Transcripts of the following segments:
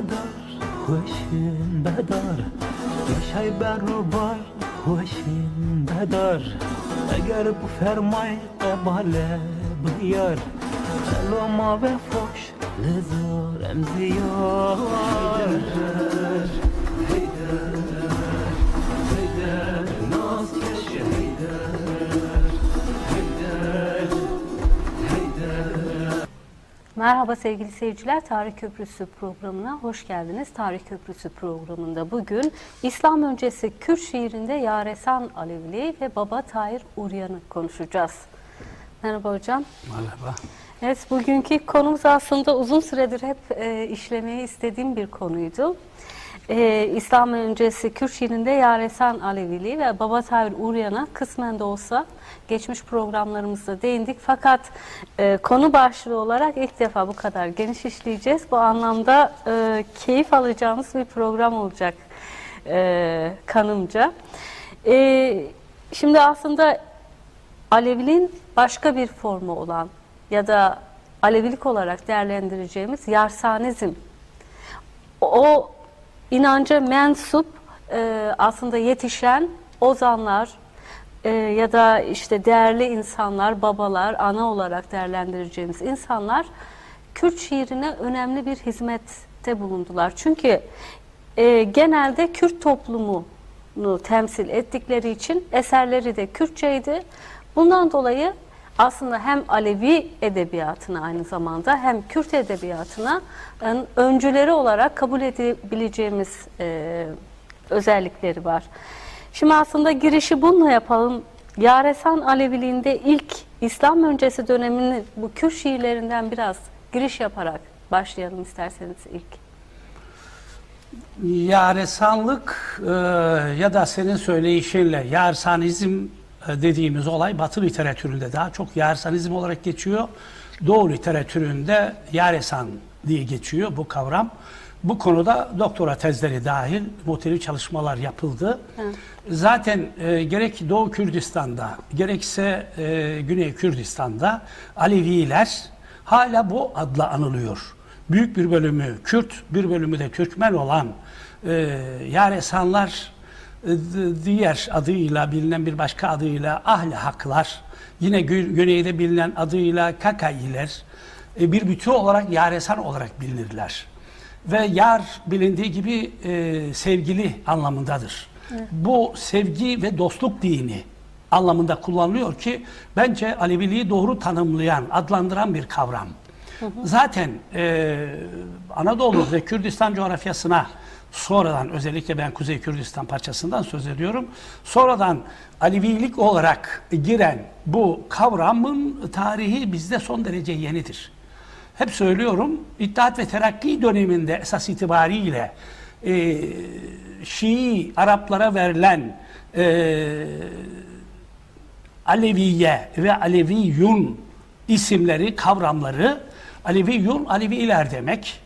بدار خوشین بدار یشای بر رو بار خوشین بدار اگر بفرمای قباله بیار چلو ما به فوش لزارم زیار Merhaba sevgili seyirciler, Tarih Köprüsü programına hoş geldiniz. Tarih Köprüsü programında bugün İslam öncesi Kürt şiirinde Yaresan Alevili ve Baba Tahir Uryan'ı konuşacağız. Merhaba hocam. Merhaba. Evet, bugünkü konumuz aslında uzun süredir hep işlemeyi istediğim bir konuydu. İslam öncesi Kürt şiirinde Yaresan Alevili ve Baba Tahir Uryan'a kısmen de olsa geçmiş programlarımızda değindik. Fakat konu başlığı olarak ilk defa bu kadar geniş işleyeceğiz. Bu anlamda keyif alacağımız bir program olacak kanımca. Şimdi aslında Aleviliğin başka bir formu olan ya da Alevilik olarak değerlendireceğimiz Yarsanizm. O inanca mensup aslında yetişen ozanlar ya da işte değerli insanlar, babalar, ana olarak değerlendireceğimiz insanlar Kürt şiirine önemli bir hizmette bulundular. Çünkü genelde Kürt toplumunu temsil ettikleri için eserleri de Kürtçeydi. Bundan dolayı aslında hem Alevi edebiyatına aynı zamanda hem Kürt edebiyatına öncüleri olarak kabul edebileceğimiz özellikleri var. Şimdi aslında girişi bununla yapalım. Yaresan Aleviliğinde ilk İslam öncesi döneminin bu Kürt şiirlerinden biraz giriş yaparak başlayalım isterseniz ilk. Yaresanlık ya da senin söyleyişinle Yarsanizm dediğimiz olay Batı literatüründe daha çok Yarsanizm olarak geçiyor. Doğu literatüründe Yaresan diye geçiyor bu kavram. Bu konuda doktora tezleri dahil muhtelif çalışmalar yapıldı. Evet. Zaten gerek Doğu Kürdistan'da gerekse Güney Kürdistan'da Aleviler hala bu adla anılıyor. Büyük bir bölümü Kürt, bir bölümü de Türkmen olan Yaresanlar diğer adıyla bilinen bir başka adıyla Ahli Haklar, yine güneyde bilinen adıyla Kakailer bir bütün olarak Yaresan olarak bilinirler. Ve yar bilindiği gibi sevgili anlamındadır. Evet. Bu sevgi ve dostluk dini anlamında kullanılıyor ki bence Aleviliği doğru tanımlayan, adlandıran bir kavram. Hı hı. Zaten Anadolu ve Kürdistan coğrafyasına sonradan, özellikle ben Kuzey Kürdistan parçasından söz ediyorum, sonradan Alevilik olarak giren bu kavramın tarihi bizde son derece yenidir. Hep söylüyorum, İttihat ve Terakki döneminde esas itibariyle Şii Araplara verilen Aleviye ve Aleviyun isimleri, kavramları, Aleviyun, Aleviler demek.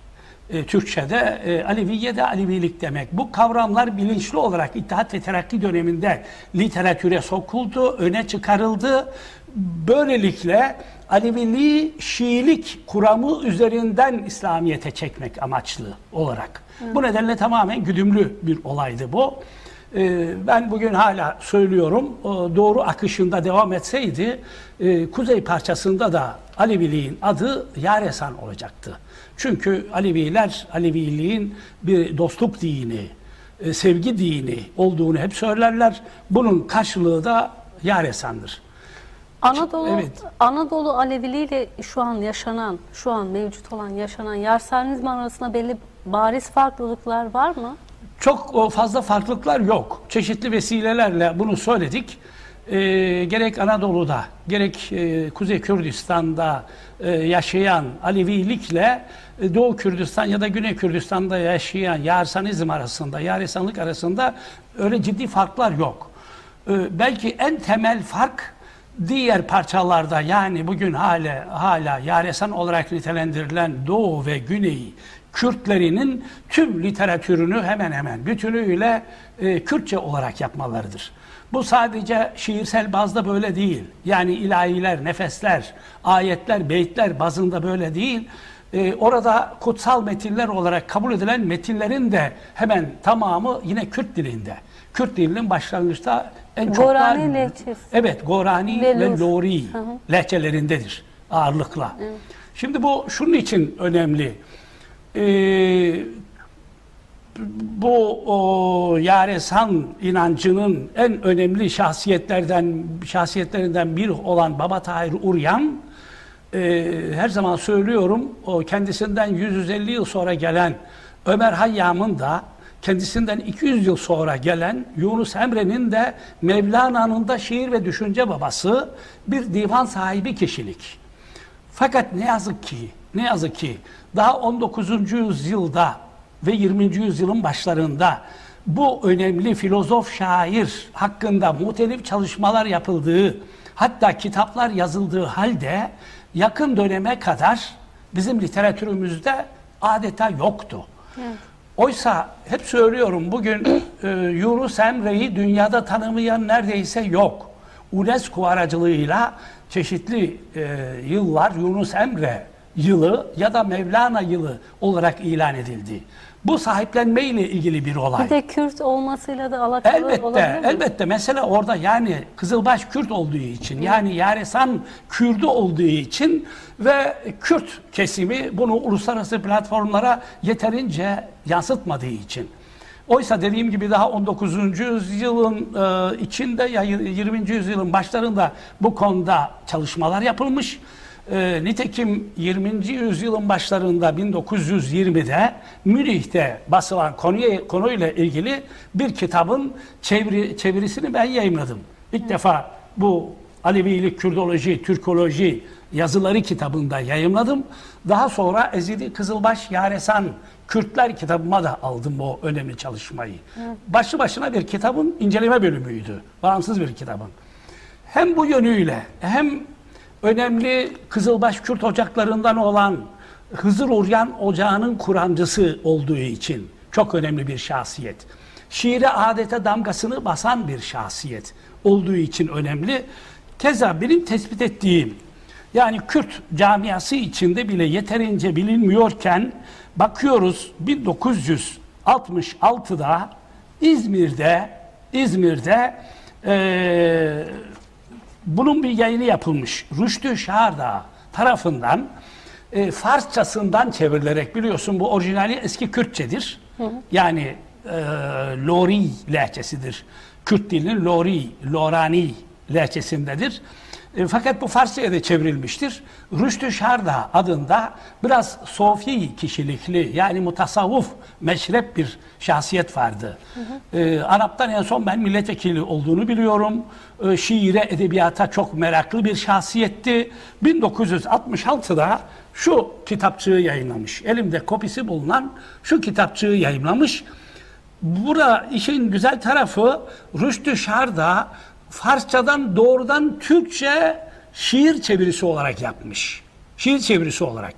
Türkçe'de Aleviye de Alevilik demek. Bu kavramlar bilinçli olarak İttihat ve Terakki döneminde literatüre sokuldu, öne çıkarıldı. Böylelikle Aleviliği Şiilik kuramı üzerinden İslamiyet'e çekmek amaçlı olarak. Bu nedenle tamamen güdümlü bir olaydı bu. Ben bugün hala söylüyorum, doğru akışında devam etseydi Kuzey parçasında da Aleviliğin adı Yaresan olacaktı. Çünkü Aleviler Aleviliğin bir dostluk dini, sevgi dini olduğunu hep söylerler. Bunun karşılığı da Yaresan'dır. Anadolu Aleviliği ile şu an mevcut olan yaşanan Yarsanizm arasında belli bariz farklılıklar var mı? Çok fazla farklılıklar yok. Çeşitli vesilelerle bunu söyledik. Gerek Anadolu'da, gerek Kuzey Kürdistan'da yaşayan Alevilikle Doğu Kürdistan ya da Güney Kürdistan'da yaşayan Yarsanizm arasında, Yaresanlık arasında öyle ciddi farklar yok. Belki en temel fark diğer parçalarda, yani bugün hala Yaresan olarak nitelendirilen Doğu ve Güney Kürtlerinin tüm literatürünü hemen hemen bütünüyle Kürtçe olarak yapmalarıdır. Bu sadece şiirsel bazda böyle değil. Yani ilahiler, nefesler, ayetler, beytler bazında böyle değil. Orada kutsal metinler olarak kabul edilen metinlerin de hemen tamamı yine Kürt dilinde. Kürt dilinin başlangıçta en çok Gorani lehçesi. Evet, Gorani ve Lori lehçelerindedir ağırlıkla. Şimdi bu şunun için önemli. Bu Yaresan inancının en önemli şahsiyetlerinden biri olan Baba Tahir Uryan, her zaman söylüyorum, o kendisinden 150 yıl sonra gelen Ömer Hayyam'ın da kendisinden 200 yıl sonra gelen Yunus Emre'nin de Mevlana'nın da şiir ve düşünce babası, bir divan sahibi kişilik. Fakat ne yazık ki daha 19. yüzyılda ve 20. yüzyılın başlarında bu önemli filozof şair hakkında muhtelif çalışmalar yapıldığı, hatta kitaplar yazıldığı halde yakın döneme kadar bizim literatürümüzde adeta yoktu. Evet. Oysa hep söylüyorum, bugün Yunus Emre'yi dünyada tanımayan neredeyse yok. UNESCO aracılığıyla çeşitli yıllar Yunus Emre yılı ya da Mevlana yılı olarak ilan edildi. Bu sahiplenme ile ilgili bir olay. Bir de Kürt olmasıyla da alakalı olabilir mi? Elbette. Mesela orada yani Kızılbaş Kürt olduğu için, yani Yaresan Kürdü olduğu için ve Kürt kesimi bunu uluslararası platformlara yeterince yansıtmadığı için. Oysa dediğim gibi daha 19. yüzyılın içinde ya 20. yüzyılın başlarında bu konuda çalışmalar yapılmış. Nitekim 20. yüzyılın başlarında 1920'de Münih'te basılan konuyla ilgili bir kitabın çevirisini ben yayımladım. İlk defa bu Alevilik, Kürdoloji, Türkoloji yazıları kitabında yayımladım. Daha sonra Ezidi Kızılbaş Yaresan Kürtler kitabıma da aldım o önemli çalışmayı. Başlı başına bir kitabın inceleme bölümüydü. Bağımsız bir kitabın. Hem bu yönüyle hem önemli Kızılbaş Kürt ocaklarından olan Hızır Uryan Ocağı'nın kurancısı olduğu için çok önemli bir şahsiyet. Şiire adeta damgasını basan bir şahsiyet olduğu için önemli. Keza benim tespit ettiğim, yani Kürt camiası içinde bile yeterince bilinmiyorken bakıyoruz 1966'da İzmir'de bunun bir yayını yapılmış. Rüştü Şahardağ tarafından Farsçasından çevrilerek, biliyorsun bu orijinali eski Kürtçedir. Yani Lori lehçesidir. Kürt dilinin Lorani lehçesindedir. Fakat bu Farsça'ya da çevrilmiştir. Rüştü Şahardağ adında biraz sofi kişilikli, yani mutasavvuf, meşrep bir şahsiyet vardı. Arap'tan en son ben milletvekili olduğunu biliyorum. Şiire, edebiyata çok meraklı bir şahsiyetti. 1966'da şu kitapçığı yayınlamış. Elimde kopisi bulunan şu kitapçığı yayınlamış. Burada işin güzel tarafı, Rüştü Şahardağ Farsçadan doğrudan Türkçe şiir çevirisi olarak yapmış. Şiir çevirisi olarak.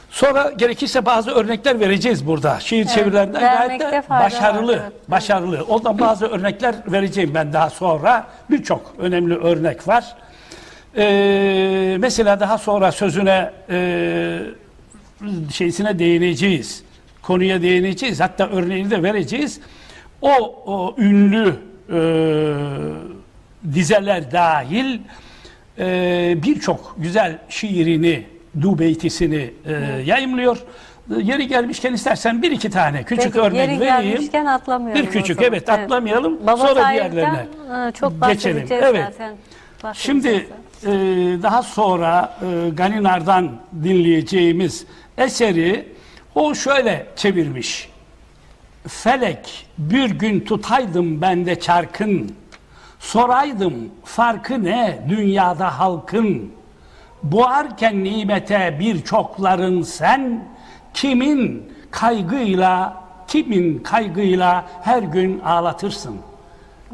Sonra gerekirse bazı örnekler vereceğiz burada. Şiir çevirilerinden gayet de başarılı. Ondan bazı örnekler vereceğim ben daha sonra. Birçok önemli örnek var. Mesela daha sonra sözüne değineceğiz. Konuya değineceğiz. Hatta örneğini de vereceğiz. O ünlü dizeler dahil birçok güzel şiirini, dubeytisini yayımlıyor. Yeri gelmişken istersen bir iki tane küçük örnek vereyim. Atlamayalım. Bir küçük, atlamayalım. Baba sonra diğerlerine çok geçelim. Evet. Şimdi daha sonra Ganinar'dan dinleyeceğimiz eseri o şöyle çevirmiş. Felek bir gün tutaydım bende çarkın, soraydım farkı ne dünyada halkın, boğarken nimete birçokların sen, kimin kaygıyla her gün ağlatırsın.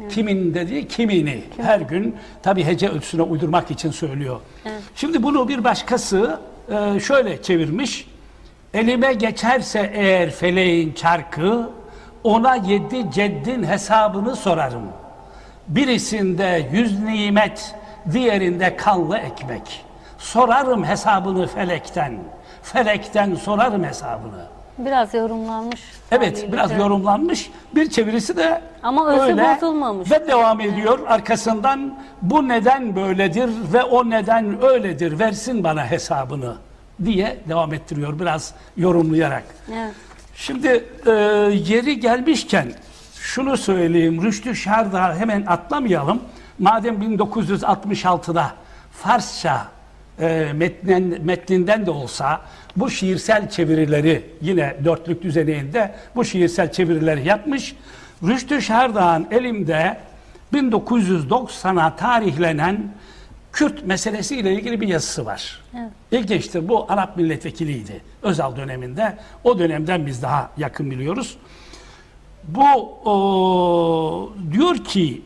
Evet. Kimin dedi, kimini her gün, tabi hece ölçüsüne uydurmak için söylüyor. Evet. Şimdi bunu bir başkası şöyle çevirmiş. Elime geçerse eğer feleğin çarkı, ona 7 ceddin hesabını sorarım. Birisinde 100 nimet, diğerinde kanlı ekmek. Sorarım hesabını felekten. felekten sorarım hesabını. Biraz yorumlanmış. Evet, haliyle biraz de. yorumlanmış. Bir çevirisi de Ama özü öyle bozulmamış. ve devam ediyor. Arkasından bu neden böyledir ve o neden öyledir, versin bana hesabını diye devam ettiriyor biraz yorumlayarak. Evet. Şimdi yeri gelmişken şunu söyleyeyim. Rüştü Şardağ'ı hemen atlamayalım. Madem 1966'da Farsça metninden de olsa bu şiirsel çevirileri yine dörtlük düzeninde bu şiirsel çevirileri yapmış. Rüştü Şardağ'ın elimde 1990'a tarihlenen Kürt meselesiyle ilgili bir yazısı var. Evet. İlginçtir. Bu Arap milletvekiliydi Özal döneminde. O dönemden biz daha yakın biliyoruz. Bu diyor ki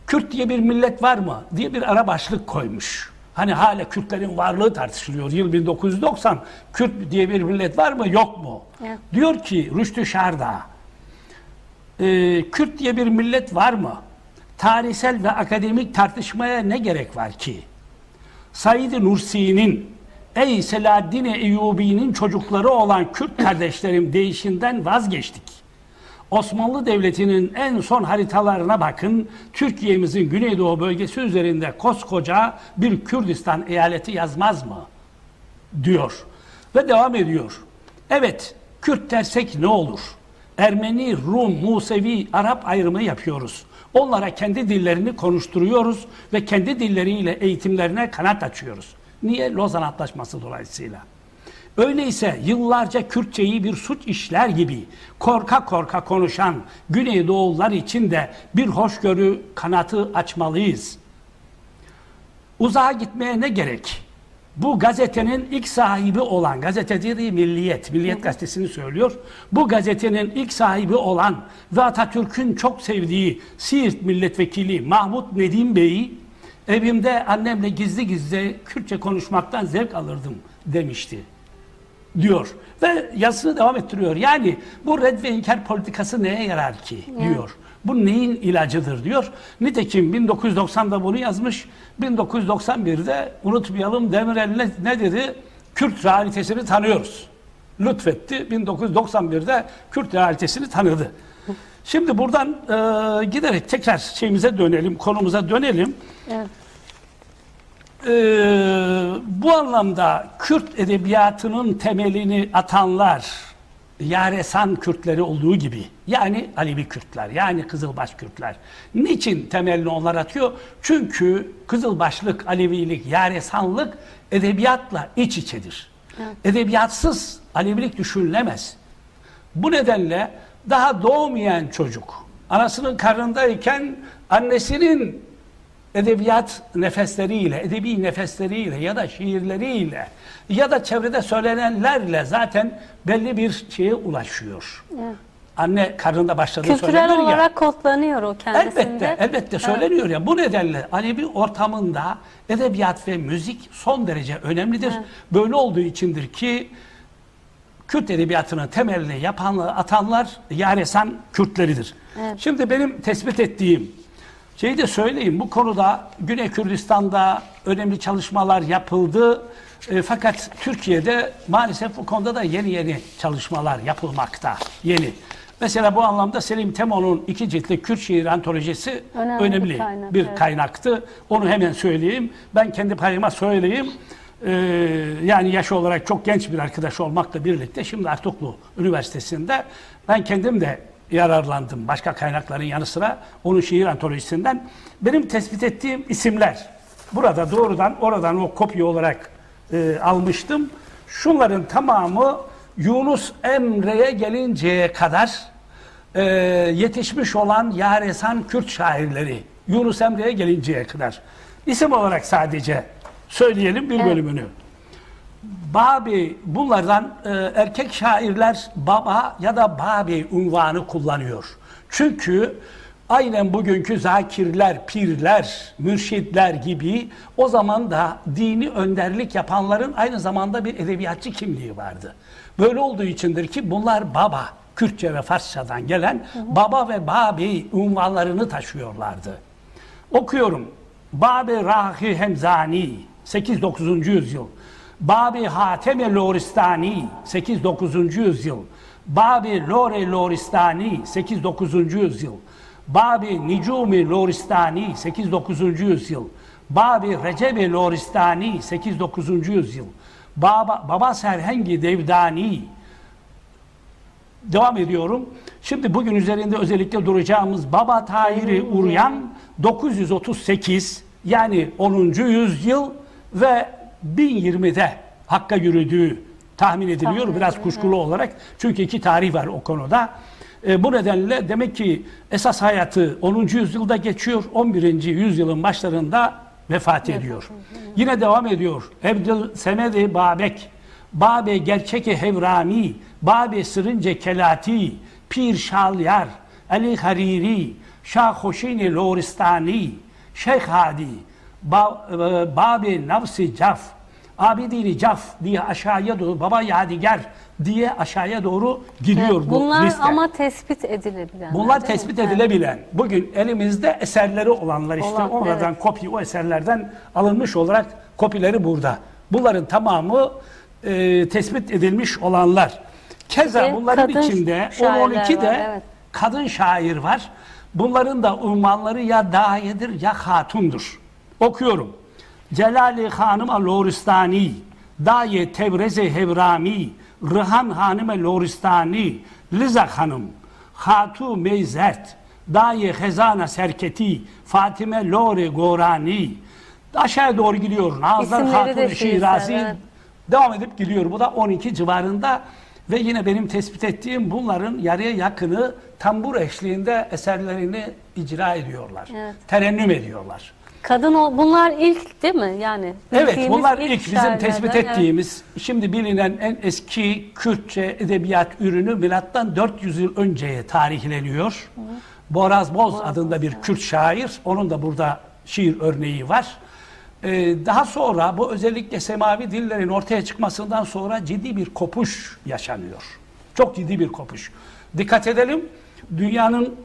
Kürt diye bir millet var mı diye bir ara başlık koymuş. Hani hala Kürtlerin varlığı tartışılıyor. Yıl 1990. Kürt diye bir millet var mı yok mu? Evet. Diyor ki Rüştü Şardağ, Kürt diye bir millet var mı? Tarihsel ve akademik tartışmaya ne gerek var ki? Said-i Nursi'nin, ey Selahaddin Eyyubi'nin çocukları olan Kürt kardeşlerim değişinden vazgeçtik. Osmanlı Devleti'nin en son haritalarına bakın, Türkiye'mizin Güneydoğu bölgesi üzerinde koskoca bir Kürdistan eyaleti yazmaz mı? Diyor. Ve devam ediyor. Evet, Kürt dersek ne olur? Ermeni, Rum, Musevi, Arap ayrımı yapıyoruz. Onlara kendi dillerini konuşturuyoruz ve kendi dilleriyle eğitimlerine kanat açıyoruz. Niye? Lozan Antlaşması dolayısıyla. Öyleyse yıllarca Kürtçeyi bir suç işler gibi korka korka konuşan Güneydoğullar için de bir hoşgörü kanatı açmalıyız. Uzağa gitmeye ne gerek? Bu gazetenin ilk sahibi olan, gazete dediği Milliyet gazetesini söylüyor. Bu gazetenin ilk sahibi olan ve Atatürk'ün çok sevdiği Siirt milletvekili Mahmut Nedim Bey'i evimde annemle gizli gizli Kürtçe konuşmaktan zevk alırdım demişti. Diyor ve yazısını devam ettiriyor. Yani bu red ve inkar politikası neye yarar ki diyor. Bu neyin ilacıdır diyor. Nitekim 1990'da bunu yazmış. 1991'de unutmayalım Demirel ne dedi? Kürt realitesini tanıyoruz. Lütfetti. 1991'de Kürt realitesini tanıdı. Şimdi buradan giderek tekrar şeyimize dönelim, konumuza dönelim. Evet. Bu anlamda Kürt edebiyatının temelini atanlar, Yaresan Kürtleri olduğu gibi, yani Alevi Kürtler, yani Kızılbaş Kürtler. Niçin temelini onlar atıyor? Çünkü Kızılbaşlık, Alevilik, Yaresanlık edebiyatla iç içedir. Evet. Edebiyatsız Alevilik düşünülemez. Bu nedenle daha doğmayan çocuk, anasının karnındayken annesinin edebiyat nefesleriyle, edebi nefesleriyle ya da şiirleriyle ya da çevrede söylenenlerle zaten belli bir şeye ulaşıyor. Evet. Anne karnında başladığı kültürel söylenir ya. Kültürel olarak kodlanıyor o kendisinde. Elbette söyleniyor ya. Bu nedenle Alevi ortamında edebiyat ve müzik son derece önemlidir. Evet. Böyle olduğu içindir ki Kürt edebiyatının temelini atanlar Yaresan Kürtleridir. Evet. Şimdi benim tespit ettiğim şeyi de söyleyeyim. Bu konuda Güney Kürdistan'da önemli çalışmalar yapıldı. Fakat Türkiye'de maalesef bu konuda da yeni çalışmalar yapılmakta. Yeni. Mesela bu anlamda Selim Temo'nun 2 ciltlik Kürt şiir antolojisi önemli bir kaynaktı. Onu hemen söyleyeyim. Ben kendi payıma söyleyeyim. Yani yaş olarak çok genç bir arkadaş olmakla birlikte şimdi Artuklu Üniversitesi'nde ben kendim de yararlandım başka kaynakların yanı sıra onun şiir antolojisinden. Benim tespit ettiğim isimler burada doğrudan oradan o kopya olarak almıştım. Şunların tamamı Yunus Emre'ye gelinceye kadar yetişmiş olan Yaresan Kürt şairleri. Yunus Emre'ye gelinceye kadar. İsim olarak sadece söyleyelim bir bölümünü. Babi, bunlardan erkek şairler baba ya da babi unvanı kullanıyor. Çünkü aynen bugünkü zakirler, pirler, mürşidler gibi o zaman da dini önderlik yapanların aynı zamanda bir edebiyatçı kimliği vardı. Böyle olduğu içindir ki bunlar baba, Kürtçe ve Farsçadan gelen baba ve babi unvanlarını taşıyorlardı. Okuyorum. Babi Rahi Hemzani 8-9. yüzyıl. Babi Hatem-i Loristani 8-9. yüzyıl. Babi Lore Loristani 8-9. yüzyıl. Babi Nicumi Loristani 8-9. yüzyıl. Babi Recep-i Loristani 8-9. yüzyıl. Baba Serhengi Devdani. Devam ediyorum. Şimdi bugün üzerinde özellikle duracağımız Baba Tahir-i Uryan 938 yani 10. yüzyıl ve 1020'de Hakk'a yürüdüğü tahmin ediliyor. Biraz kuşkulu olarak. Çünkü iki tarih var o konuda. Bu nedenle demek ki esas hayatı 10. yüzyılda geçiyor. 11. yüzyılın başlarında vefat ediyor. Yine devam ediyor. Ebdülsemed-i Babek, Babe Gerçek-i Hevrami, Babe Sırınce Kelati, Pir Şalyar, Ali Hariri, Şah Hoşin-i Loristani, Şeyh Hadi, Babe Navsi Caf, Abidin-i Caf diye aşağıya doğru, Baba Yadigar diye aşağıya doğru gidiyor bu bunlar liste. ama tespit edilebilen. Bunlar tespit edilebilen, bugün elimizde eserleri olanlar işte oradan kopya, o eserlerden alınmış olarak kopileri burada. Bunların tamamı tespit edilmiş olanlar. Keza bunların içinde 10-12 de kadın şair var. Bunların da unvanları ya dahiyedir ya hatundur. Okuyorum. Celali Hanım-a Loristani, Daye Tebreze Hevrami, Rıhan Hanım-a Loristani, Liza Hanım, Hatu Meyzert, Daye Hezana Serketi, Fatime Lore Gorani. Aşağıya doğru gidiyor. Nazlar Hatun Şirazi. Devam edip gidiyor. Bu da 12 civarında ve yine benim tespit ettiğim bunların yarıya yakını tambur eşliğinde eserlerini icra ediyorlar. Evet. Terennüm ediyorlar. Kadın bunlar ilk değil mi? Yani evet, bunlar ilk bizim tespit ettiğimiz, şimdi bilinen en eski Kürtçe edebiyat ürünü milattan 400 yıl önceye tarihleniyor. Boraz Boz adında bir Kürt şair. Onun da burada şiir örneği var. Daha sonra bu özellikle semavi dillerin ortaya çıkmasından sonra ciddi bir kopuş yaşanıyor. Çok ciddi bir kopuş. Dikkat edelim, dünyanın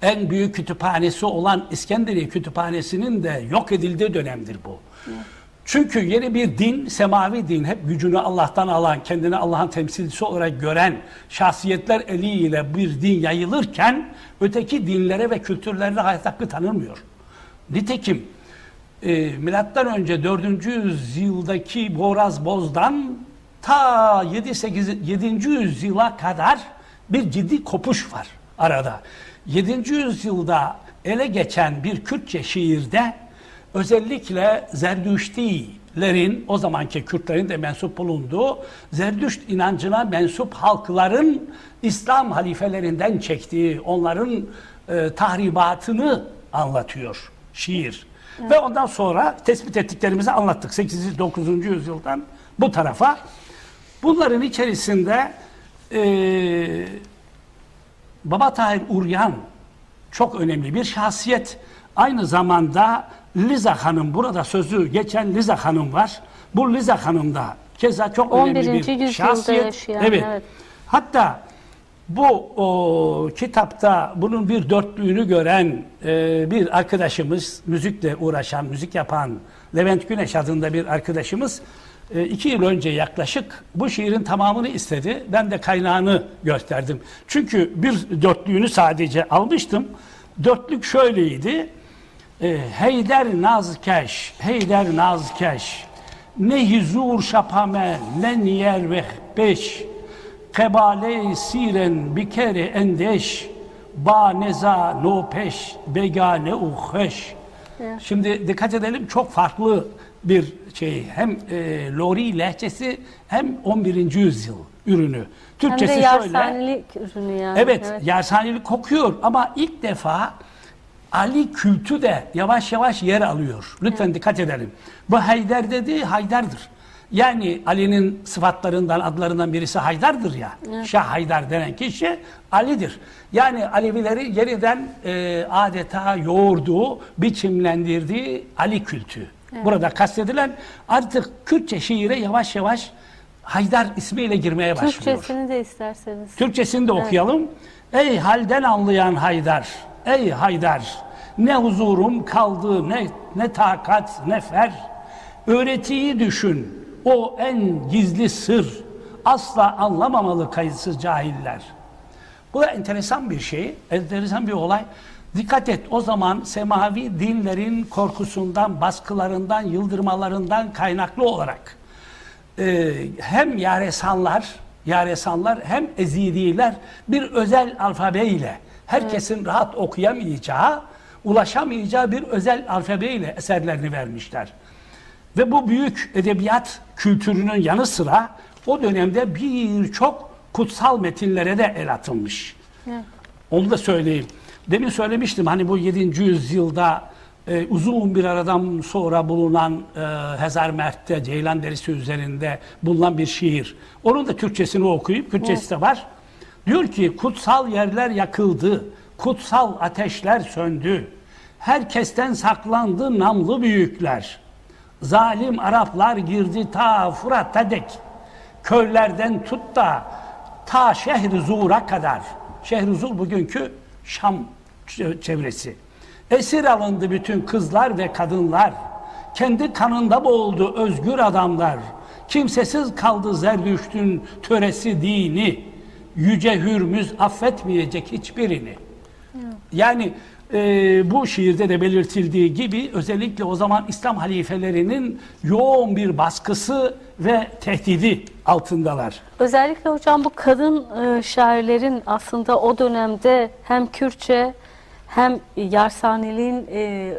en büyük kütüphanesi olan İskenderiye Kütüphanesi'nin de yok edildiği dönemdir bu. Evet. Çünkü yeni bir din, semavi din, hep gücünü Allah'tan alan, kendini Allah'ın temsilcisi olarak gören şahsiyetler eliyle bir din yayılırken öteki dinlere ve kültürlerine hayat hakkı tanınmıyor. Nitekim milattan önce 4. yüzyıldaki Boraz Boz'dan ta 7. yüzyıla kadar bir ciddi kopuş var arada. 7. yüzyılda ele geçen bir Kürtçe şiirde özellikle Zerdüştilerin, o zamanki Kürtlerin de mensup bulunduğu Zerdüşt inancına mensup halkların İslam halifelerinden çektiği, onların tahribatını anlatıyor şiir. Evet. Ve ondan sonra tespit ettiklerimizi anlattık. 8. 9. yüzyıldan bu tarafa. Bunların içerisinde Baba Tahir Uryan çok önemli bir şahsiyet. Aynı zamanda Liza Hanım, burada sözü geçen Liza Hanım var. Bu Liza Hanım da keza çok önemli bir şahsiyet. Yaşayan, evet. Hatta bu kitapta bunun bir dörtlüğünü gören bir arkadaşımız, müzikle uğraşan, müzik yapan Levent Güneş adında bir arkadaşımız 2 yıl önce yaklaşık bu şiirin tamamını istedi. Ben de kaynağını gösterdim. Çünkü bir dörtlüğünü sadece almıştım. Dörtlük şöyleydi. Heyder nazkeş, heyder nazkeş, ne hizur şapame, ne niyer vehbeş, kebale siren bikere endeş, ba neza no peş, begane uheş. Şimdi dikkat edelim, çok farklı bir şey, hem Lori lehçesi hem 11. yüzyıl ürünü. Türkçesi hem de şöyle. Yarsanilik ürünü yani. Evet, Yarsanilik kokuyor ama ilk defa Ali kültü de yavaş yavaş yer alıyor. Lütfen dikkat edelim. Bu Hayder dediği Haydar'dır. Yani Ali'nin sıfatlarından, adlarından birisi Haydar'dır ya. Evet. Şah Haydar denen kişi Ali'dir. Yani Alevileri yeniden adeta yoğurduğu, biçimlendirdiği Ali kültü. Evet. Burada kastedilen artık Kürtçe şiire yavaş yavaş Haydar ismiyle girmeye başlıyor. Türkçesini de isterseniz. Türkçesini de okuyalım. Evet. Ey halden anlayan Haydar, ey Haydar, ne huzurum kaldı, ne takat, ne fer. Öğretiyi düşün, O en gizli sır. Asla anlamamalı kayıtsız cahiller. Bu da enteresan bir şey, enteresan bir olay. Dikkat et, o zaman semavi dinlerin korkusundan, baskılarından, yıldırmalarından kaynaklı olarak hem Yaresanlar hem Ezidiler bir özel alfabeyle, herkesin rahat okuyamayacağı, ulaşamayacağı bir özel alfabeyle eserlerini vermişler. Ve bu büyük edebiyat kültürünün yanı sıra o dönemde birçok kutsal metinlere de el atılmış. Evet. Onu da söyleyeyim. Demin söylemiştim hani bu 7. yüzyılda uzun bir aradan sonra bulunan Hezarmert'te Ceylan Derisi üzerinde bulunan bir şiir. Onun da Türkçesini okuyup, Kürtçesi de var. Diyor ki kutsal yerler yakıldı, kutsal ateşler söndü. Herkesten saklandı namlı büyükler. Zalim Araplar girdi ta Fırat'a dek. Köylerden tut da ta Şehri Zur'a kadar. Şehri Zur bugünkü Şam çevresi. Esir alındı bütün kızlar ve kadınlar. Kendi kanında boğuldu özgür adamlar. Kimsesiz kaldı Zerdüşt'ün töresi dini. Yüce Hürmüz affetmeyecek hiçbirini. Yani bu şiirde de belirtildiği gibi özellikle o zaman İslam halifelerinin yoğun bir baskısı ve tehdidi altındalar. Özellikle hocam bu kadın şairlerin aslında o dönemde hem Kürtçe hem Yarsaniliğin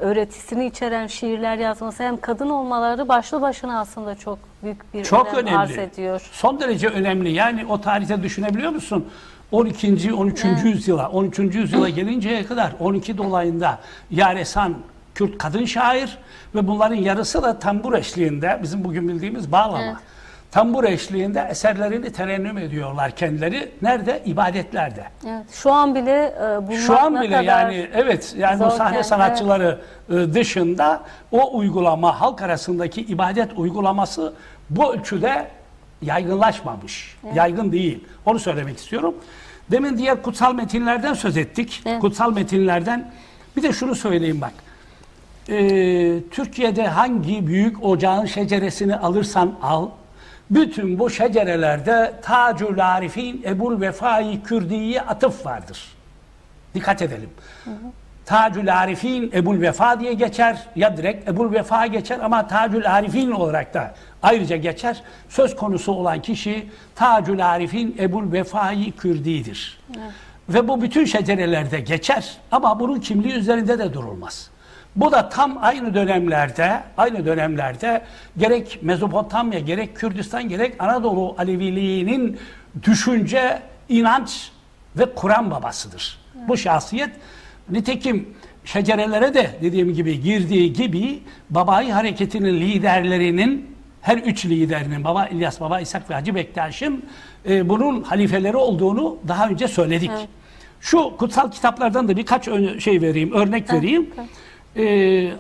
öğretisini içeren şiirler yazması hem kadın olmaları başlı başına aslında çok büyük bir önem arz ediyor. Son derece önemli. Yani o tarihte düşünebiliyor musun? 12. 13. yüzyıla, 13. yüzyıla gelinceye kadar 12 dolayında Yaresan Kürt kadın şair ve bunların yarısı da tambur eşliğinde, bizim bugün bildiğimiz bağlama. Evet. Tambur eşliğinde eserlerini terennüm ediyorlar kendileri. Nerede? İbadetlerde. Evet. Şu an bile şu an bile yani evet yani bu sahne sanatçıları dışında o uygulama halk arasındaki ibadet uygulaması bu ölçüde yaygınlaşmamış. Evet. Yaygın değil. Onu söylemek istiyorum. Demin diğer kutsal metinlerden söz ettik. Evet. Kutsal metinlerden bir de şunu söyleyeyim bak. Türkiye'de hangi büyük ocağın şeceresini alırsan al, bütün bu şecerelerde Tacül Arifin Ebul Vefai Kürdi'ye atıf vardır. Dikkat edelim. Tacül Arifin Ebul Vefa diye geçer ya direkt Ebul Vefa geçer ama Tacül Arifin olarak da ayrıca geçer. Söz konusu olan kişi Tacül Arifin Ebul Vefai Kürdi'dir. Evet. Ve bu bütün şecerelerde geçer ama bunun kimliği üzerinde de durulmaz. Bu da tam aynı dönemlerde gerek Mezopotamya, gerek Kürdistan, gerek Anadolu Aleviliğinin düşünce, inanç ve Kur'an babasıdır. Evet. Bu şahsiyet nitekim şecerelere de dediğim gibi girdiği gibi Babai hareketinin liderlerinin her üç liderinin Baba İlyas, Baba İshak ve Hacı Bektaş'ın bunun halifeleri olduğunu daha önce söyledik. Evet. Şu kutsal kitaplardan da birkaç örnek vereyim. Evet.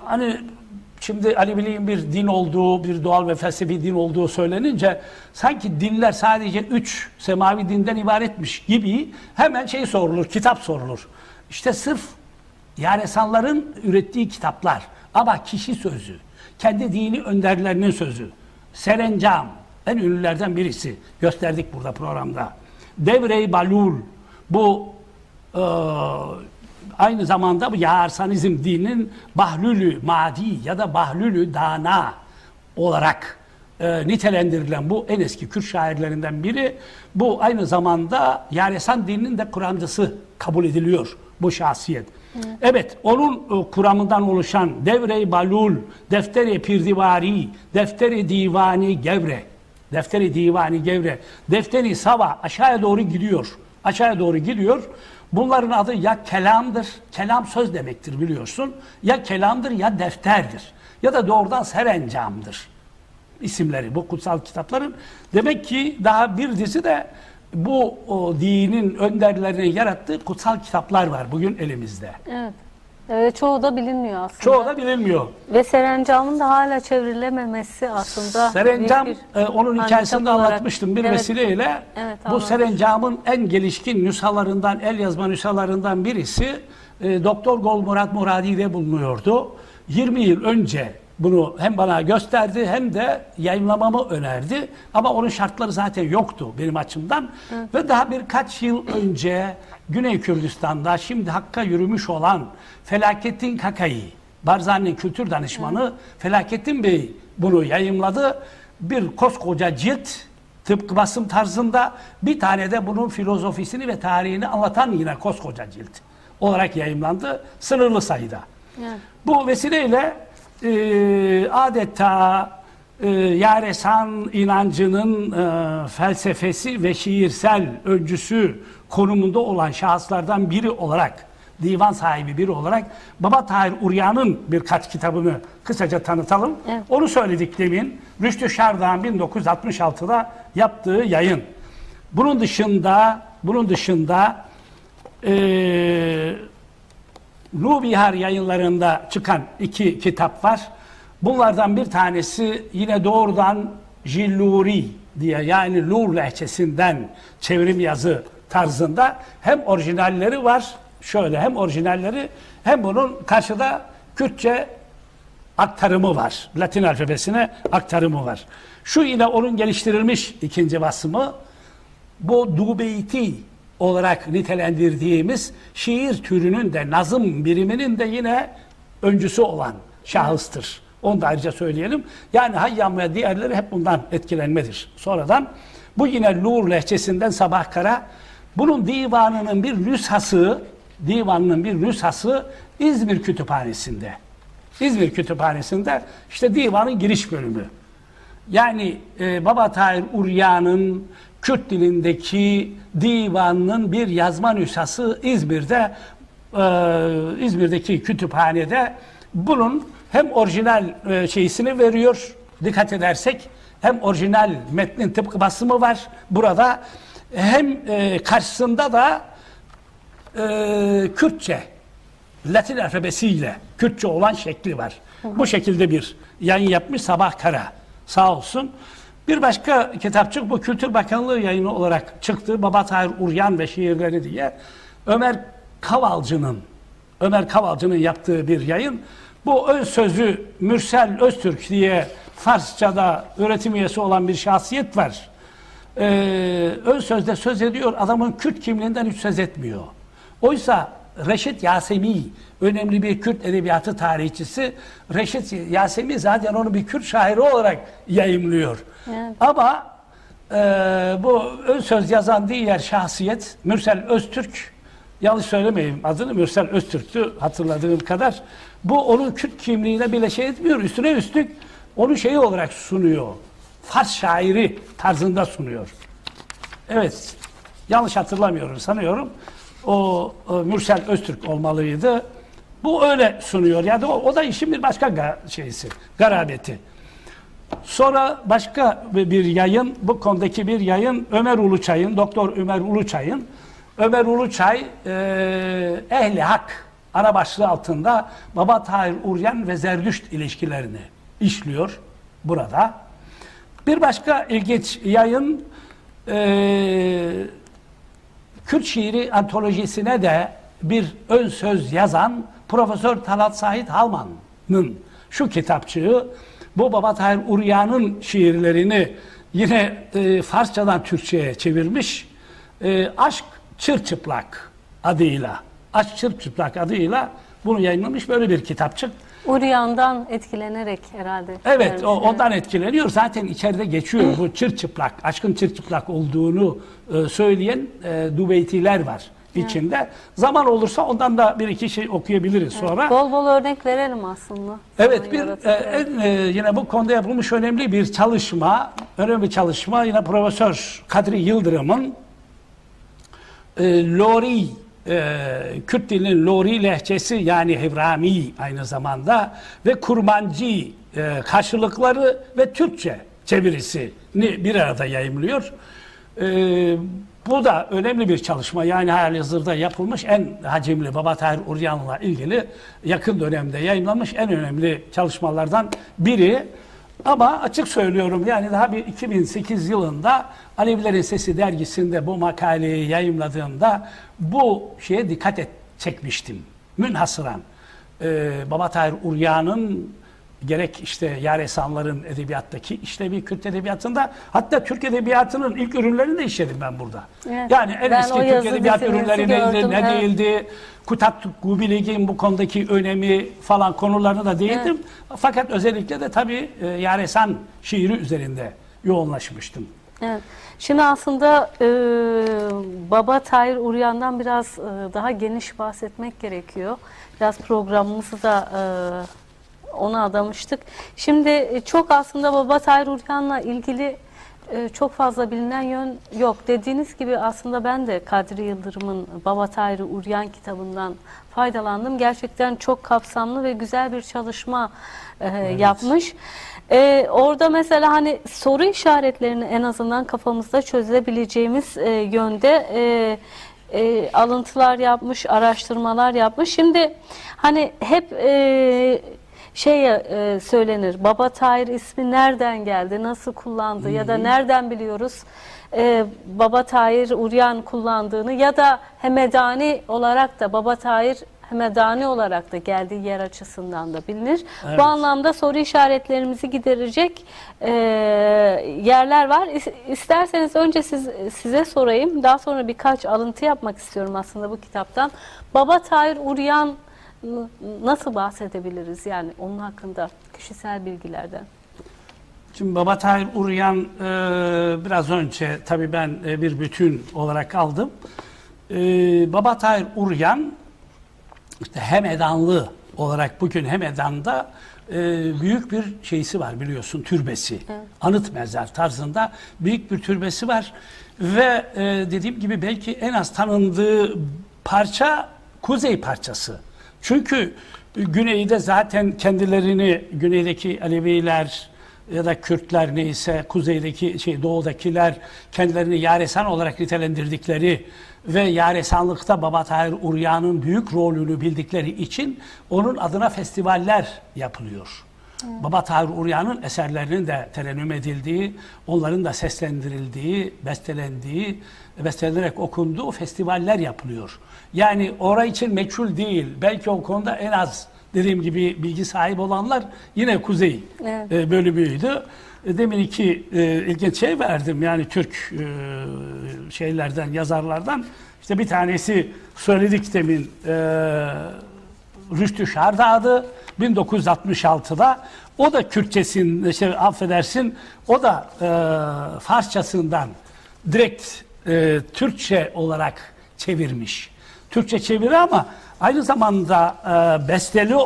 Hani şimdi Aleviliğin bir din olduğu, bir doğal ve felsefi din olduğu söylenince sanki dinler sadece 3 semavi dinden ibaretmiş gibi hemen sorulur, kitap sorulur. İşte sırf Yaresanların ürettiği kitaplar ama kişi sözü, kendi dini önderlerinin sözü. Serencam en ünlülerden birisi, gösterdik burada programda. Devre-i Balul, bu aynı zamanda bu Yarsanizm dininin Bahlülü Madi ya da Bahlülü Dana olarak nitelendirilen bu en eski Kürt şairlerinden biri. Bu aynı zamanda Yaresan dininin de Kur'ancısı kabul ediliyor bu şahsiyet. Evet, onun kuramından oluşan Devre-i Balul, Defteri Pirdivari, Defteri Divani Gevre, Defteri Sava aşağıya doğru gidiyor. Bunların adı ya kelamdır, kelam söz demektir biliyorsun, ya kelamdır ya defterdir ya da doğrudan serencamdır isimleri bu kutsal kitapların. Demek ki daha bir dizi de bu dinin önderlerinin yarattığı kutsal kitaplar var bugün elimizde. Evet. Çoğu da bilinmiyor aslında. Çoğu da bilinmiyor. Ve Serencam'ın da hala çevrilememesi aslında. Serencam, onun hikayesini de anlatmıştım bir vesileyle. Evet, bu Serencam'ın en gelişkin nüshalarından, el yazma nüshalarından birisi Doktor Golmurat Muradi'de bulunuyordu. 20 yıl önce bunu hem bana gösterdi hem de yayınlamamı önerdi. Ama onun şartları zaten yoktu benim açımdan. Ve daha birkaç yıl önce Güney Kürdistan'da şimdi Hakk'a yürümüş olan Felaketin Kakayı, Barzani'nin kültür danışmanı Felaketin Bey bunu yayımladı. Bir koskoca cilt, tıpkı basım tarzında, bir tane de bunun filozofisini ve tarihini anlatan yine koskoca cilt olarak yayımlandı. Sınırlı sayıda. Evet. Bu vesileyle adeta Yaresan inancının felsefesi ve şiirsel öncüsü konumunda olan şahıslardan biri olarak, divan sahibi biri olarak Baba Tahir Uryan'ın birkaç kitabını kısaca tanıtalım. Evet. Onu söyledik demin. Rüştü Şardağ'ın 1966'da yaptığı yayın. Bunun dışında Nubihar yayınlarında çıkan 2 kitap var. Bunlardan bir tanesi yine doğrudan Jilluri diye, yani Lur lehçesinden çevrim yazı tarzında, hem orijinalleri var, şöyle hem orijinalleri hem bunun karşıda Kürtçe aktarımı var. Latin alfabesine aktarımı var. Şu yine onun geliştirilmiş 2. basımı, bu Dubeyti olarak nitelendirdiğimiz şiir türünün de, nazım biriminin de yine öncüsü olan şahıstır. Onu da ayrıca söyleyelim. Yani Hayyam ve diğerleri hep bundan etkilenmedir. Sonradan bu yine Lur lehçesinden Sabah Kara. Bunun divanının bir nüshası İzmir Kütüphanesi'nde. İzmir Kütüphanesi'nde işte divanın giriş bölümü. Yani Baba Tahir Uryan'ın Kürt dilindeki divanının bir yazma nüshası İzmir'deki kütüphanede. Bunun hem orijinal şeysini veriyor, dikkat edersek, hem orijinal metnin tıpkı basımı var burada, hem karşısında da Kürtçe, Latin alfabesiyle Kürtçe olan şekli var. Bu şekilde bir yayın yapmış Sabah Kara, sağ olsun. Bir başka kitapçık, bu Kültür Bakanlığı yayını olarak çıktı. Baba Tahir Uryan ve şiirleri diye. Ömer Kavalcı'nın yaptığı bir yayın. Bu ön sözü Mürsel Öztürk diye Farsçada öğretim üyesi olan bir şahsiyet var. Ön sözde söz ediyor, adamın Kürt kimliğinden hiç söz etmiyor. Oysa Reşit Yasemi, önemli bir Kürt edebiyatı tarihçisi, Reşit Yasemi zaten onu bir Kürt şairi olarak yayımlıyor. Evet. Ama bu ön söz yazan diğer şahsiyet Mürsel Öztürk, yanlış söylemeyeyim adını, Mürsel Öztürk'tü hatırladığım kadar. Bu onun Kürt kimliğine bile şey etmiyor, üstüne üstlük onu şeyi olarak sunuyor. Fars şairi tarzında sunuyor. Evet, yanlış hatırlamıyorum sanıyorum. O Mürsel Öztürk olmalıydı. Bu öyle sunuyor. Yani o da işin bir başka garabeti. Sonra başka bir yayın, bu konudaki bir yayın Ömer Uluçay'ın, Doktor Ömer Uluçay'ın. Ömer Uluçay Ehli Hak ana başlığı altında Baba Tahir Uryan ve Zerdüşt ilişkilerini işliyor burada. Bir başka ilginç yayın Kürt şiiri antolojisine de bir ön söz yazan Profesör Talat Sait Halman'ın şu kitapçığı, bu Baba Tahir Uryan'ın şiirlerini yine Farsçadan Türkçe'ye çevirmiş. Aşk Çırçıplak adıyla bunu yayınlamış, böyle bir kitapçık. Uryan'dan etkilenerek herhalde. Evet, ondan etkileniyor. Zaten içeride geçiyor bu çırçıplak, aşkın çırçıplak olduğunu söyleyen Dubeytiler var içinde. Evet. Zaman olursa ondan da bir iki şey okuyabiliriz sonra. Bol bol örnek verelim aslında. Evet, yine bu konuda yapılmış önemli bir çalışma, yine Profesör Kadri Yıldırım'ın Lori, Kürt dilinin Lori lehçesi, yani Hevrami aynı zamanda, ve Kurmancı karşılıkları ve Türkçe çevirisini bir arada yayımlıyor. Bu da önemli bir çalışma. Yani halihazırda yapılmış en hacimli, Baba Tahir Uryan'la ilgili yakın dönemde yayınlanmış en önemli çalışmalardan biri. Ama açık söylüyorum, yani daha bir 2008 yılında Alevilerin Sesi dergisinde bu makaleyi yayımladığımda bu şeye dikkat çekmiştim. Münhasıran Baba Tahir Uryan'ın gerek işte Yaresanların edebiyattaki işlevi, Kürt edebiyatında, hatta Türk edebiyatının ilk ürünlerini de işledim ben burada. Evet. Yani en Ben eski o Türk yazı edebiyat dizinizi ürünleri neydi, gördüm, ne evet. değildi, Kutat Gubilig'in bu konudaki önemi falan konularına da değindim. Fakat özellikle de tabii Yaresan şiiri üzerinde yoğunlaşmıştım. Evet. Şimdi aslında Baba Tahir Uryan'dan biraz daha geniş bahsetmek gerekiyor. Biraz programımızı da ona adamıştık. Şimdi çok aslında Baba Tahir Uryan'la ilgili çok fazla bilinen yön yok. Dediğiniz gibi aslında ben de Kadri Yıldırım'ın Baba Tahir Uryan kitabından faydalandım. Gerçekten çok kapsamlı ve güzel bir çalışma yapmış. Orada mesela hani soru işaretlerini en azından kafamızda çözebileceğimiz yönde alıntılar yapmış, yapmış. Şimdi hani hep söylenir, Baba Tahir ismi nereden geldi, nasıl kullandı ya da nereden biliyoruz Baba Tahir Uryan kullandığını ya da Hemedani olarak da Baba Tahir Hemedani olarak da geldiği yer açısından da bilinir. Evet. Bu anlamda soru işaretlerimizi giderecek yerler var. İsterseniz önce size sorayım. Daha sonra birkaç alıntı yapmak istiyorum aslında bu kitaptan. Baba Tahir Uryan nasıl bahsedebiliriz yani onun hakkında kişisel bilgilerden? Şimdi Baba Tahir Uryan biraz önce tabii ben bir bütün olarak aldım. Baba Tahir Uryan İşte Hemedanlı olarak bugün Hemedan'da büyük bir şeysi var biliyorsun, türbesi. Evet. Anıt mezar tarzında büyük bir türbesi var. Ve dediğim gibi belki en az tanındığı parça kuzey parçası. Çünkü güneyde zaten kendilerini güneydeki Aleviler ya da Kürtler neyse kuzeydeki doğudakiler kendilerini Yaresan olarak nitelendirdikleri ve Yaresanlıkta Baba Tahir Uryan'ın büyük rolünü bildikleri için onun adına festivaller yapılıyor. Evet. Baba Tahir Uryan'ın eserlerinin de terennüm edildiği, onların da seslendirildiği, bestelendiği, bestelenerek okunduğu festivaller yapılıyor. Yani orası için meçhul değil. Belki o konuda en az dediğim gibi bilgi sahibi olanlar yine Kuzey bölümüydü. Demin iki ilginç şey verdim. Yani Türk şeylerden, yazarlardan. İşte bir tanesi söyledik demin Rüştü Şardağ'dı 1966'da. O da Kürtçesini affedersin, o da Farsçasından direkt Türkçe olarak çevirmiş. Türkçe çeviri ama aynı zamanda besteli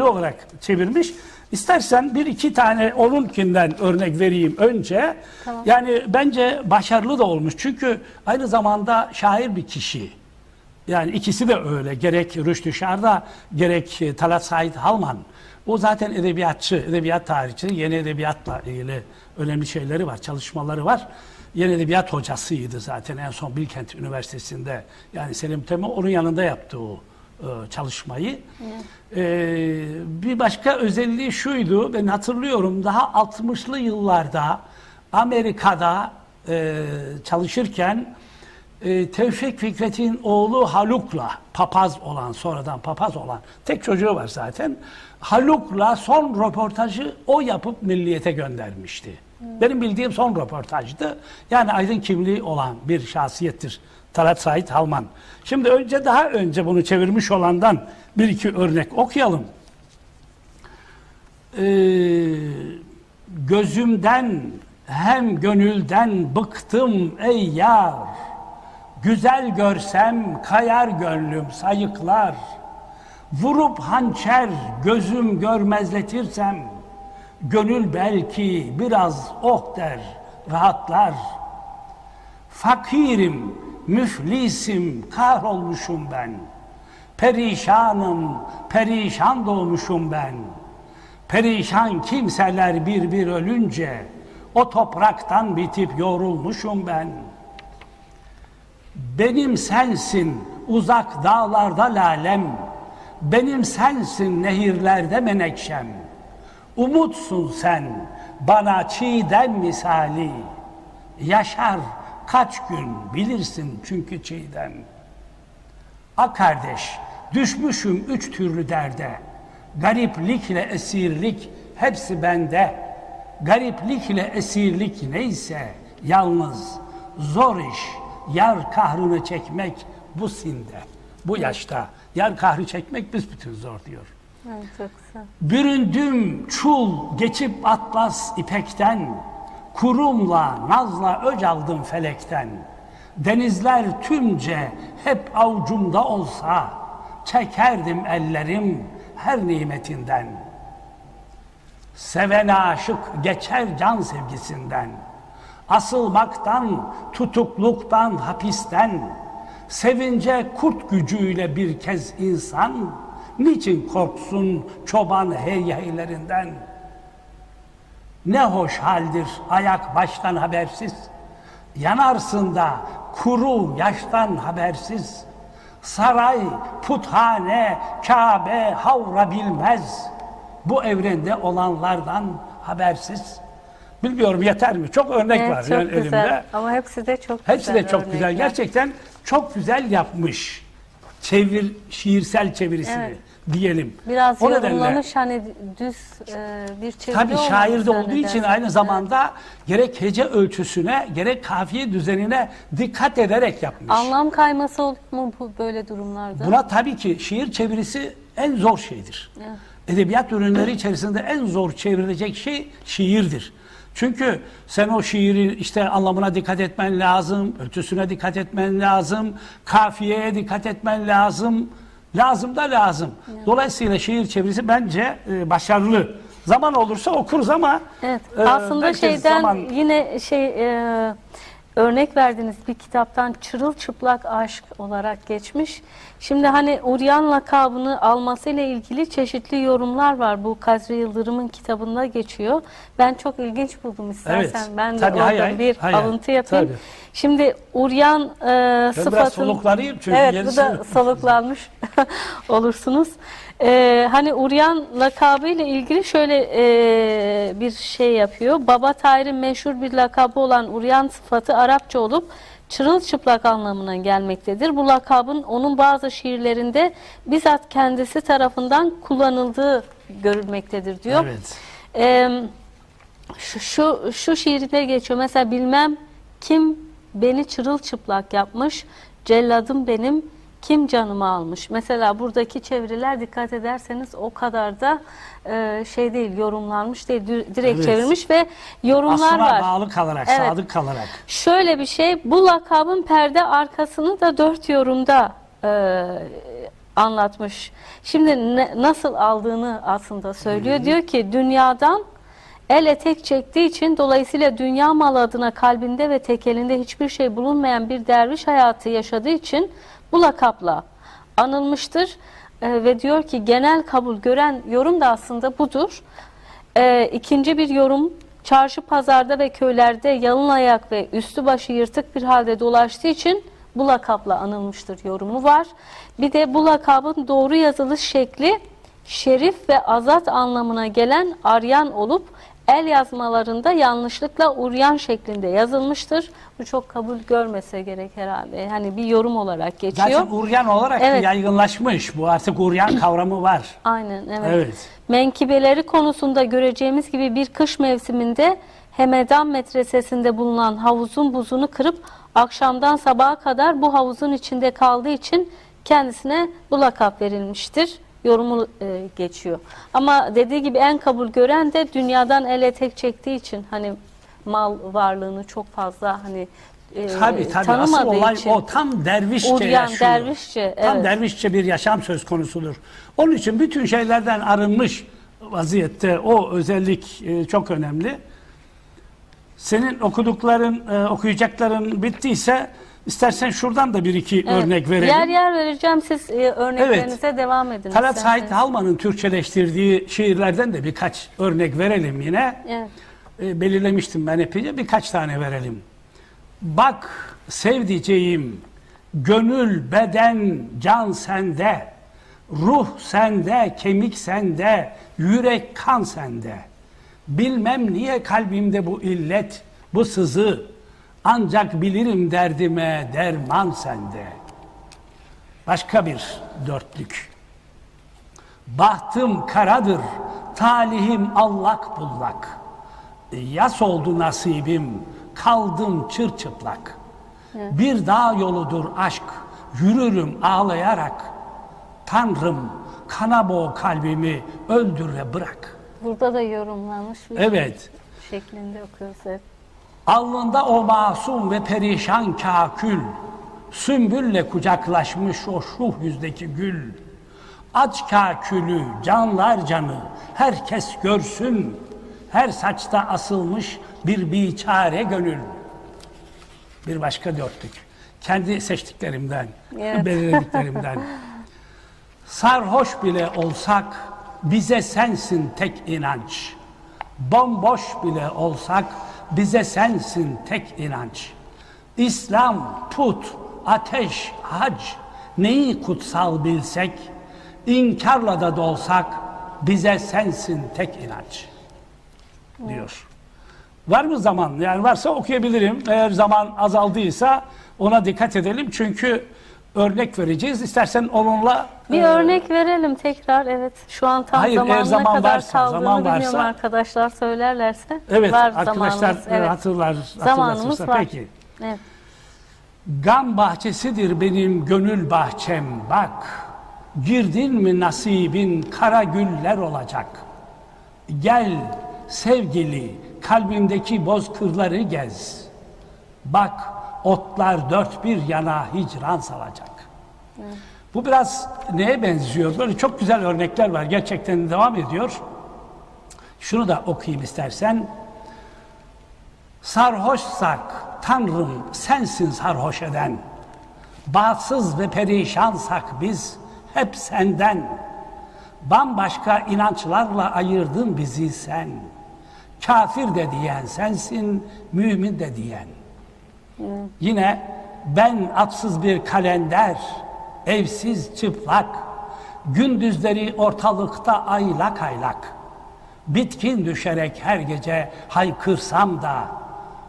olarak çevirmiş. İstersen bir iki tane onunkinden örnek vereyim önce. Tamam. Yani bence başarılı da olmuş. Çünkü aynı zamanda şair bir kişi. Yani ikisi de öyle. Gerek Rüştü Şardağ, gerek Talat Said Halman. O zaten edebiyatçı, edebiyat tarihçisi. Yeni edebiyatla ilgili önemli şeyleri var, çalışmaları var. Yeni edebiyat hocasıydı zaten en son Bilkent Üniversitesi'nde. Yani Selim Temin onun yanında yaptı o çalışmayı. Bir başka özelliği şuydu, ben hatırlıyorum daha 60'lı yıllarda Amerika'da çalışırken Tevfik Fikret'in oğlu Haluk'la sonradan papaz olan tek çocuğu var zaten. Haluk'la son röportajı o yapıp Milliyet'e göndermişti. Benim bildiğim son röportajdı. Yani aydın kimliği olan bir şahsiyettir Talat Said Halman. Şimdi daha önce bunu çevirmiş olandan bir iki örnek okuyalım. Gözümden hem gönülden bıktım ey yar. Güzel görsem kayar gönlüm sayıklar. Vurup hançer gözüm görmezletirsem gönül belki biraz oh der, rahatlar. Fakirim, müflisim, kahrolmuşum ben. Perişanım, perişan doğmuşum ben. Perişan kimseler bir bir ölünce o topraktan bitip yorulmuşum ben. Benim sensin uzak dağlarda lalem, benim sensin nehirlerde menekşem. Umutsun sen bana çiğdem misali, yaşar kaç gün bilirsin çünkü çiğdem. A kardeş düşmüşüm üç türlü derde, Gariplikle esirlik hepsi bende. Gariplikle esirlik neyse yalnız zor iş yar kahrını çekmek bu sinde. Bu yaşta yar kahrı çekmek büsbütün zor diyor. Evet, çok güzel. Büründüm çul geçip atlas ipekten, kurumla nazla öc aldım felekten. Denizler tümce hep avucumda olsa, çekerdim ellerim her nimetinden. Seven aşık geçer can sevgisinden, asılmaktan, tutukluktan, hapisten, sevince kurt gücüyle bir kez insan, niçin korksun çoban heyehlerinden? Ne hoş haldir ayak baştan habersiz, yanarsın da kuru yaştan habersiz. Saray, puthane, Kabe havra bilmez, bu evrende olanlardan habersiz. Bilmiyorum yeter mi? Çok örnek Evet, var çok yani güzel. elimde. Ama hepsi de çok güzel. Hepsi de çok güzel. örnekler. Gerçekten çok güzel yapmış. Şiirsel çevirisini Evet. diyelim. Biraz O nedenle yorumlamış hani düz bir çeviri tabii şair de olmamış olduğu için zannedersem. aynı zamanda gerek hece ölçüsüne gerek kafiye düzenine dikkat ederek yapmış. Anlam kayması olur mu bu böyle durumlarda? Buna tabii ki şiir çevirisi en zor şeydir. Evet. Edebiyat ürünleri içerisinde en zor çevrilecek şey şiirdir. Çünkü sen o şiiri işte anlamına dikkat etmen lazım, ölçüsüne dikkat etmen lazım, kafiyeye dikkat etmen lazım. Lazım da lazım. Evet. Dolayısıyla şiir çevirisi bence başarılı. Zaman olursa okuruz ama Evet. Aslında belki şeyden yine örnek verdiğiniz bir kitaptan Çırılçıplak Aşk olarak geçmiş. Şimdi hani Uryan lakabını almasıyla ilgili çeşitli yorumlar var. Bu Kadri Yıldırım'ın kitabında geçiyor. Ben çok ilginç buldum istersen. Evet. Ben de Tabii, oradan bir alıntı yapayım. Tabii. Şimdi Uryan sıfatın... biraz soluklanayım çünkü Evet, bu gerisi- da soluklanmış olursunuz. Hani Uryan lakabıyla ilgili şöyle bir şey yapıyor. Baba Tahir'in meşhur bir lakabı olan Uryan sıfatı Arapça olup çırılçıplak anlamına gelmektedir. Bu lakabın onun bazı şiirlerinde bizzat kendisi tarafından kullanıldığı görülmektedir diyor. Evet. Şu şiirinde geçiyor. Mesela bilmem kim beni çırılçıplak yapmış, celladım benim, kim canımı almış. Mesela buradaki çeviriler dikkat ederseniz o kadar da şey değil, yorumlanmış değil, direkt Evet. çevirmiş ve yorumlar Aslına var. bağlı kalarak, Evet. sadık kalarak. Şöyle bir şey, bu lakabın perde arkasını da 4 yorumda anlatmış. Şimdi nasıl aldığını aslında söylüyor. Diyor ki dünyadan el etek çektiği için dolayısıyla dünya malı adına kalbinde ve tekelinde hiçbir şey bulunmayan bir derviş hayatı yaşadığı için bu lakapla anılmıştır. Ve diyor ki genel kabul gören yorum da aslında budur. İkinci bir yorum, çarşı pazarda ve köylerde yalın ayak ve üstü başı yırtık bir halde dolaştığı için bu lakapla anılmıştır yorumu var. Bir de bu lakabın doğru yazılış şekli şerif ve azat anlamına gelen Aryan olup el yazmalarında yanlışlıkla Uryan şeklinde yazılmıştır. Bu çok kabul görmese gerek herhalde. Hani bir yorum olarak geçiyor. Zaten Uryan olarak Evet. yaygınlaşmış. Bu artık Uryan kavramı var. Aynen, evet. Evet. Menkibeleri konusunda göreceğimiz gibi bir kış mevsiminde Hemedan medresesinde bulunan havuzun buzunu kırıp akşamdan sabaha kadar bu havuzun içinde kaldığı için kendisine bu lakap verilmiştir. Yorumu geçiyor. Ama dediği gibi en kabul gören de dünyadan el etek çektiği için hani mal varlığını çok fazla hani Tabii asıl tanımadığı olay için. o. Tam dervişçe Uryan, yaşıyor. dervişçe, Tam evet. dervişçe bir yaşam söz konusudur. Onun için bütün şeylerden arınmış vaziyette o özellik çok önemli. Senin okuyacakların bittiyse istersen şuradan da bir iki Evet. örnek verelim. Yer yer vereceğim, siz örneklerinize devam edin. Talat isterseniz. Sait Halman'ın Türkçeleştirdiği şiirlerden de birkaç örnek verelim yine. Evet. Belirlemiştim ben epeyce, birkaç tane verelim. Bak sevdiceğim, gönül, beden, can sende, ruh sende, kemik sende, yürek, kan sende. Bilmem niye kalbimde bu illet, bu sızı, ancak bilirim derdime derman sende. Başka bir dörtlük. Bahtım karadır, talihim allak bullak. Yas oldu nasibim, kaldım çırçıplak. Bir dağ yoludur aşk, yürürüm ağlayarak. Tanrım, kana boğ kalbimi, öldür ve bırak. Burada da yorumlanmış bir Evet. şeklinde okuyoruz hep. Alnında o masum ve perişan kakül, sümbülle kucaklaşmış o şuh yüzdeki gül. Aç kakülü, canlar canı, herkes görsün. Her saçta asılmış bir biçare gönül. Bir başka dörtlük. Kendi seçtiklerimden, Evet. belirlediklerimden. Sarhoş bile olsak bize sensin tek inanç. Bomboş bile olsak bize sensin tek inanç. İslam, put, ateş, hac neyi kutsal bilsek, inkarla da dolsak bize sensin tek inanç diyor. Var mı zaman? Yani varsa okuyabilirim. Eğer zaman azaldıysa ona dikkat edelim. Çünkü örnek vereceğiz. İstersen onunla... Bir örnek verelim tekrar. Evet. Şu an tam Hayır, eğer zamanına zaman kadar varsa, kaldığını zaman bilmiyorum, varsa- arkadaşlar söylerlerse. Evet, var arkadaşlar zamanımız. Evet. Zamanımız hatırlatırsa. var. Peki. Evet. Gam bahçesidir benim gönül bahçem bak. Girdin mi nasibin kara güller olacak. Gel sevgili kalbimdeki bozkırları gez. Bak otlar dört bir yana hicran salacak. Bu biraz neye benziyor? Böyle çok güzel örnekler var. Gerçekten devam ediyor. Şunu da okuyayım istersen. Sarhoşsak Tanrım sensin sarhoş eden. Bağsız ve perişansak biz hep senden. Bambaşka inançlarla ayırdın bizi sen. Kafir de diyen sensin, mümin de diyen. Yine ben atsız bir kalender, evsiz çıplak, gündüzleri ortalıkta aylak aylak. Bitkin düşerek her gece haykırsam da,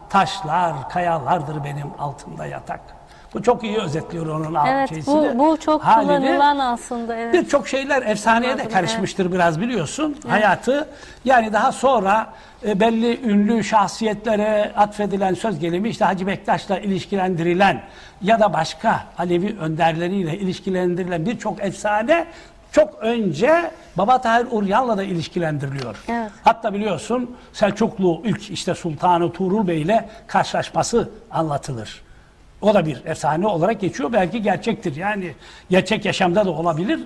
taşlar, kayalardır benim altımda yatak. Bu çok iyi özetliyor onun Evet, şeysini. bu çok halini. kullanılan aslında. Evet. Birçok şeyler efsaneye de karışmıştır biraz biliyorsun hayatı. Yani daha sonra belli ünlü şahsiyetlere atfedilen söz gelimi işte Hacı Bektaş'la ilişkilendirilen ya da başka Alevi önderleriyle ilişkilendirilen birçok efsane çok önce Baba Tahir Uryan'la da ilişkilendiriliyor. Evet. Hatta biliyorsun Selçuklu ilk işte Sultanı Tuğrul Bey ile karşılaşması anlatılır. O da bir efsane olarak geçiyor. Belki gerçektir. Yani gerçek yaşamda da olabilir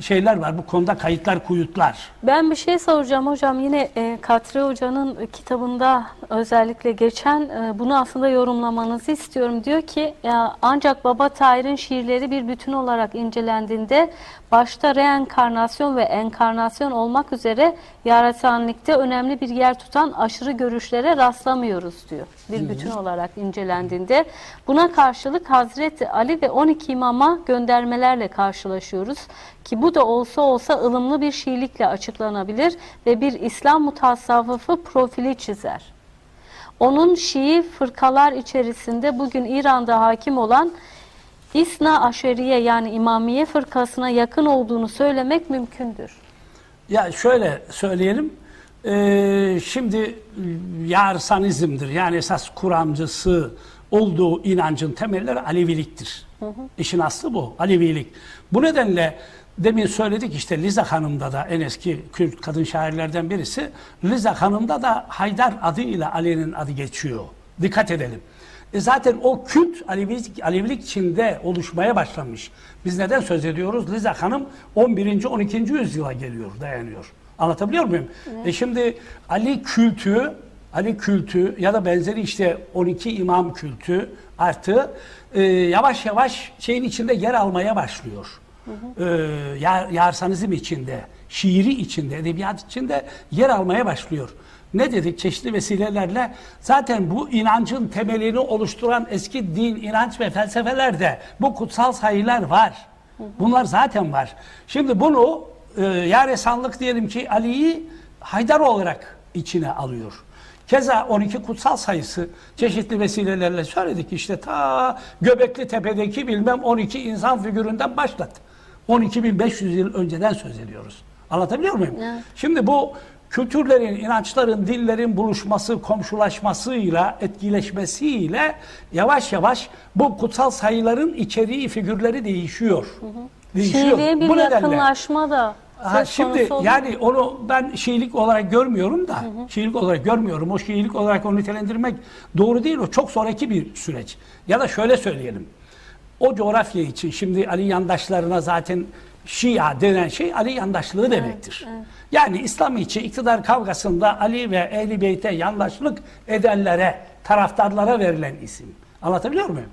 şeyler var. Bu konuda kayıtlar, kuyutlar. Ben bir şey soracağım hocam. Yine Katri Hoca'nın kitabında özellikle geçen bunu aslında yorumlamanızı istiyorum. Diyor ki ya, ancak Baba Tahir'in şiirleri bir bütün olarak incelendiğinde başta reenkarnasyon ve enkarnasyon olmak üzere yaratanlıkta önemli bir yer tutan aşırı görüşlere rastlamıyoruz diyor. Bir bütün olarak incelendiğinde. Buna karşılık Hazreti Ali ve 12 imama göndermelerle karşılaşıyoruz. Ki bu da olsa ılımlı bir Şiilikle açıklanabilir ve bir İslam mutasavvıfı profili çizer. Onun Şii fırkalar içerisinde bugün İran'da hakim olan İsna Aşeriye yani İmamiye fırkasına yakın olduğunu söylemek mümkündür. Ya şöyle söyleyelim. Şimdi Yarsanizm'dir. Yani esas kuramcısı olduğu inancın temelleri Aleviliktir. İşin aslı bu. Alevilik. Bu nedenle demin söyledik işte Liza Hanım'da da en eski Kürt kadın şairlerden birisi. Liza Hanım'da da Haydar adıyla Ali'nin adı geçiyor. Dikkat edelim. Zaten o kült Alevilik içinde oluşmaya başlamış. Biz neden söz ediyoruz? Liza Hanım 11. 12. yüzyıla geliyor, dayanıyor. Anlatabiliyor muyum? Evet. Şimdi Ali kültü ya da benzeri işte 12 imam kültü artı yavaş yavaş şeyin içinde yer almaya başlıyor. Yarsanizm içinde, şiiri içinde, edebiyat içinde yer almaya başlıyor. Ne dedik? Çeşitli vesilelerle zaten bu inancın temelini oluşturan eski din, inanç ve felsefelerde bu kutsal sayılar var. Bunlar zaten var. Şimdi bunu Yaresanlık diyelim ki Ali'yi Haydar olarak içine alıyor. Keza 12 kutsal sayısı çeşitli vesilelerle söyledik işte ta Göbekli Tepe'deki bilmem 12 insan figüründen başlat. 12.500 yıl önceden söz ediyoruz. Anlatabiliyor muyum? Evet. Şimdi bu kültürlerin, inançların, dillerin buluşması, komşulaşmasıyla, etkileşmesiyle yavaş yavaş bu kutsal sayıların içeriği, figürleri değişiyor. Değişiyor. Şiiliğe bir Bu nedenle yakınlaşma da söz şimdi konusu olur. yani onu ben Şiilik olarak görmüyorum da, Şiilik olarak görmüyorum. O Şiilik olarak onu nitelendirmek doğru değil. O çok sonraki bir süreç. Ya da şöyle söyleyelim. O coğrafya için şimdi Ali yandaşlarına zaten Şia denen şey Ali yandaşlığı demektir. Evet. Yani İslam içi iktidar kavgasında Ali ve Ehl-i Beyt'e yandaşlık edenlere, taraftarlara verilen isim. Anlatabiliyor muyum?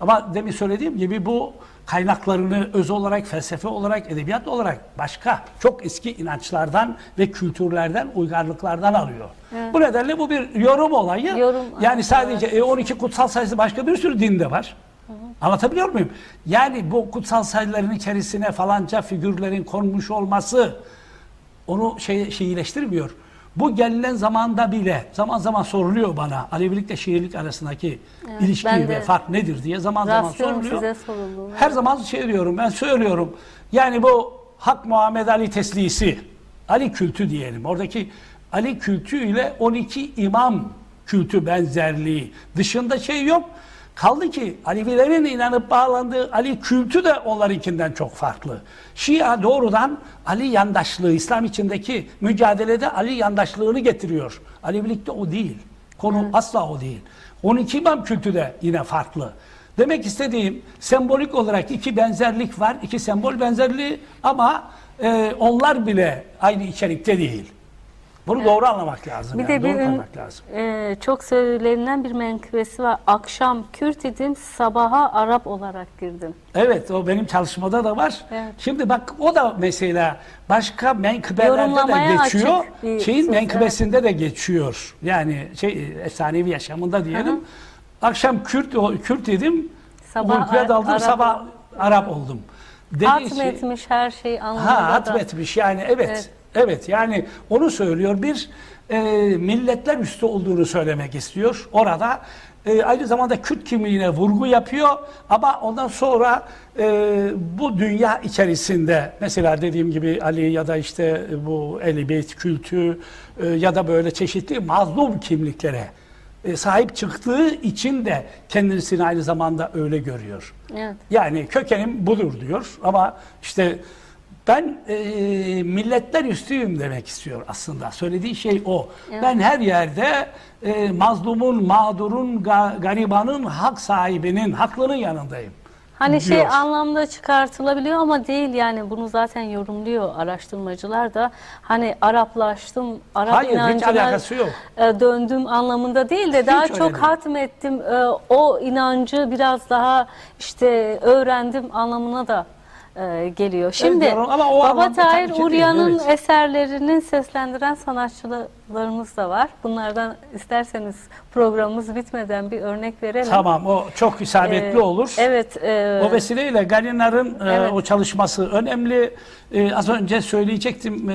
Ama demin söylediğim gibi bu kaynaklarını öz olarak, felsefe olarak, edebiyat olarak başka çok eski inançlardan ve kültürlerden, uygarlıklardan alıyor. Evet. Bu nedenle bu bir yorum olayı. Yani sadece 12 kutsal sayısı başka bir sürü dinde var. Anlatabiliyor muyum? Yani bu kutsal sayıların içerisine falanca figürlerin konmuş olması onu Şiileştirmiyor. Bu gelinen zamanda bile zaman zaman soruluyor bana Alevilikle Şiilik arasındaki ilişki ve fark nedir diye zaman zaman soruluyor. Size soruldu. Her zaman diyorum, ben söylüyorum. Yani bu Hak Muhammed Ali teslisi, Ali kültü diyelim. Oradaki Ali kültü ile 12 imam kültü benzerliği dışında şey yok. Kaldı ki Alevilerin inanıp bağlandığı Ali kültü de onlarınkinden çok farklı. Şia doğrudan Ali yandaşlığı, İslam içindeki mücadelede Ali yandaşlığını getiriyor. Alevilikte o değil. Konu asla o değil. 12 imam kültü de yine farklı. Demek istediğim sembolik olarak iki benzerlik var, iki sembol benzerliği ama onlar bile aynı içerikte değil. Bunu doğru anlamak lazım. Bir yani. de Doğru bir anlamak lazım. çok söylenilen bir menkıbesi var. Akşam Kürt idim, sabaha Arap olarak girdim. Evet, o benim çalışmada da var. Evet. Şimdi bak o da mesela başka menkıbelerde Yorumlamaya de geçiyor. açık bir Şeyin söz, menkıbesinde de geçiyor. Yani efsanevi yaşamında diyelim. Akşam Kürt dedim. Uykuya daldım, Arap sabah Arap oldum. Hatmetmiş her şey anlamında da. Hatmetmiş yani evet. Evet yani onu söylüyor. Bir milletler üstü olduğunu söylemek istiyor. Orada aynı zamanda Kürt kimliğine vurgu yapıyor. Ama ondan sonra bu dünya içerisinde mesela dediğim gibi Ali ya da işte bu Ehl-i Beyt kültü ya da böyle çeşitli mazlum kimliklere sahip çıktığı için de kendisini aynı zamanda öyle görüyor. Evet. Yani kökenim budur diyor ama işte ben milletler üstüyüm demek istiyor aslında. Söylediği şey o. Evet. Ben her yerde mazlumun, mağdurun, garibanın, hak sahibinin, haklının yanındayım. Hani diyor. şey anlamda çıkartılabiliyor ama değil yani bunu zaten yorumluyor araştırmacılar da. Hani Araplaştım, Arap inancına döndüm anlamında değil de daha çok hatmettim. O inancı biraz daha işte öğrendim anlamına da geliyor. Şimdi evet, Baba Tahir Uryan'ın eserlerini seslendiren sanatçılarımız da var. Bunlardan isterseniz programımız bitmeden bir örnek verelim. Tamam, o çok isabetli olur. Evet. O vesileyle Galinar'ın o çalışması önemli. Az önce söyleyecektim.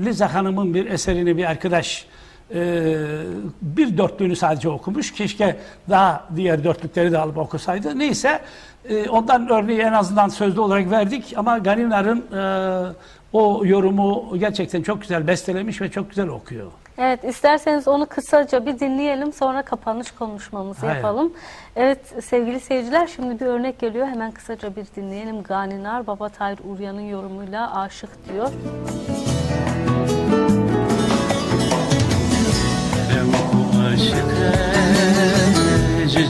Liza Hanım'ın bir eserini bir arkadaş bir dörtlüğünü sadece okumuş. Keşke daha diğer dörtlükleri de alıp okusaydı. Neyse ondan örneği en azından sözlü olarak verdik ama Galinar'ın o yorumu gerçekten çok güzel bestelemiş ve çok güzel okuyor. Evet, isterseniz onu kısaca bir dinleyelim sonra kapanış konuşmamızı yapalım. Evet sevgili seyirciler şimdi bir örnek geliyor hemen kısaca bir dinleyelim. Galinar Baba Tahir Uryan'ın yorumuyla Aşık diyor.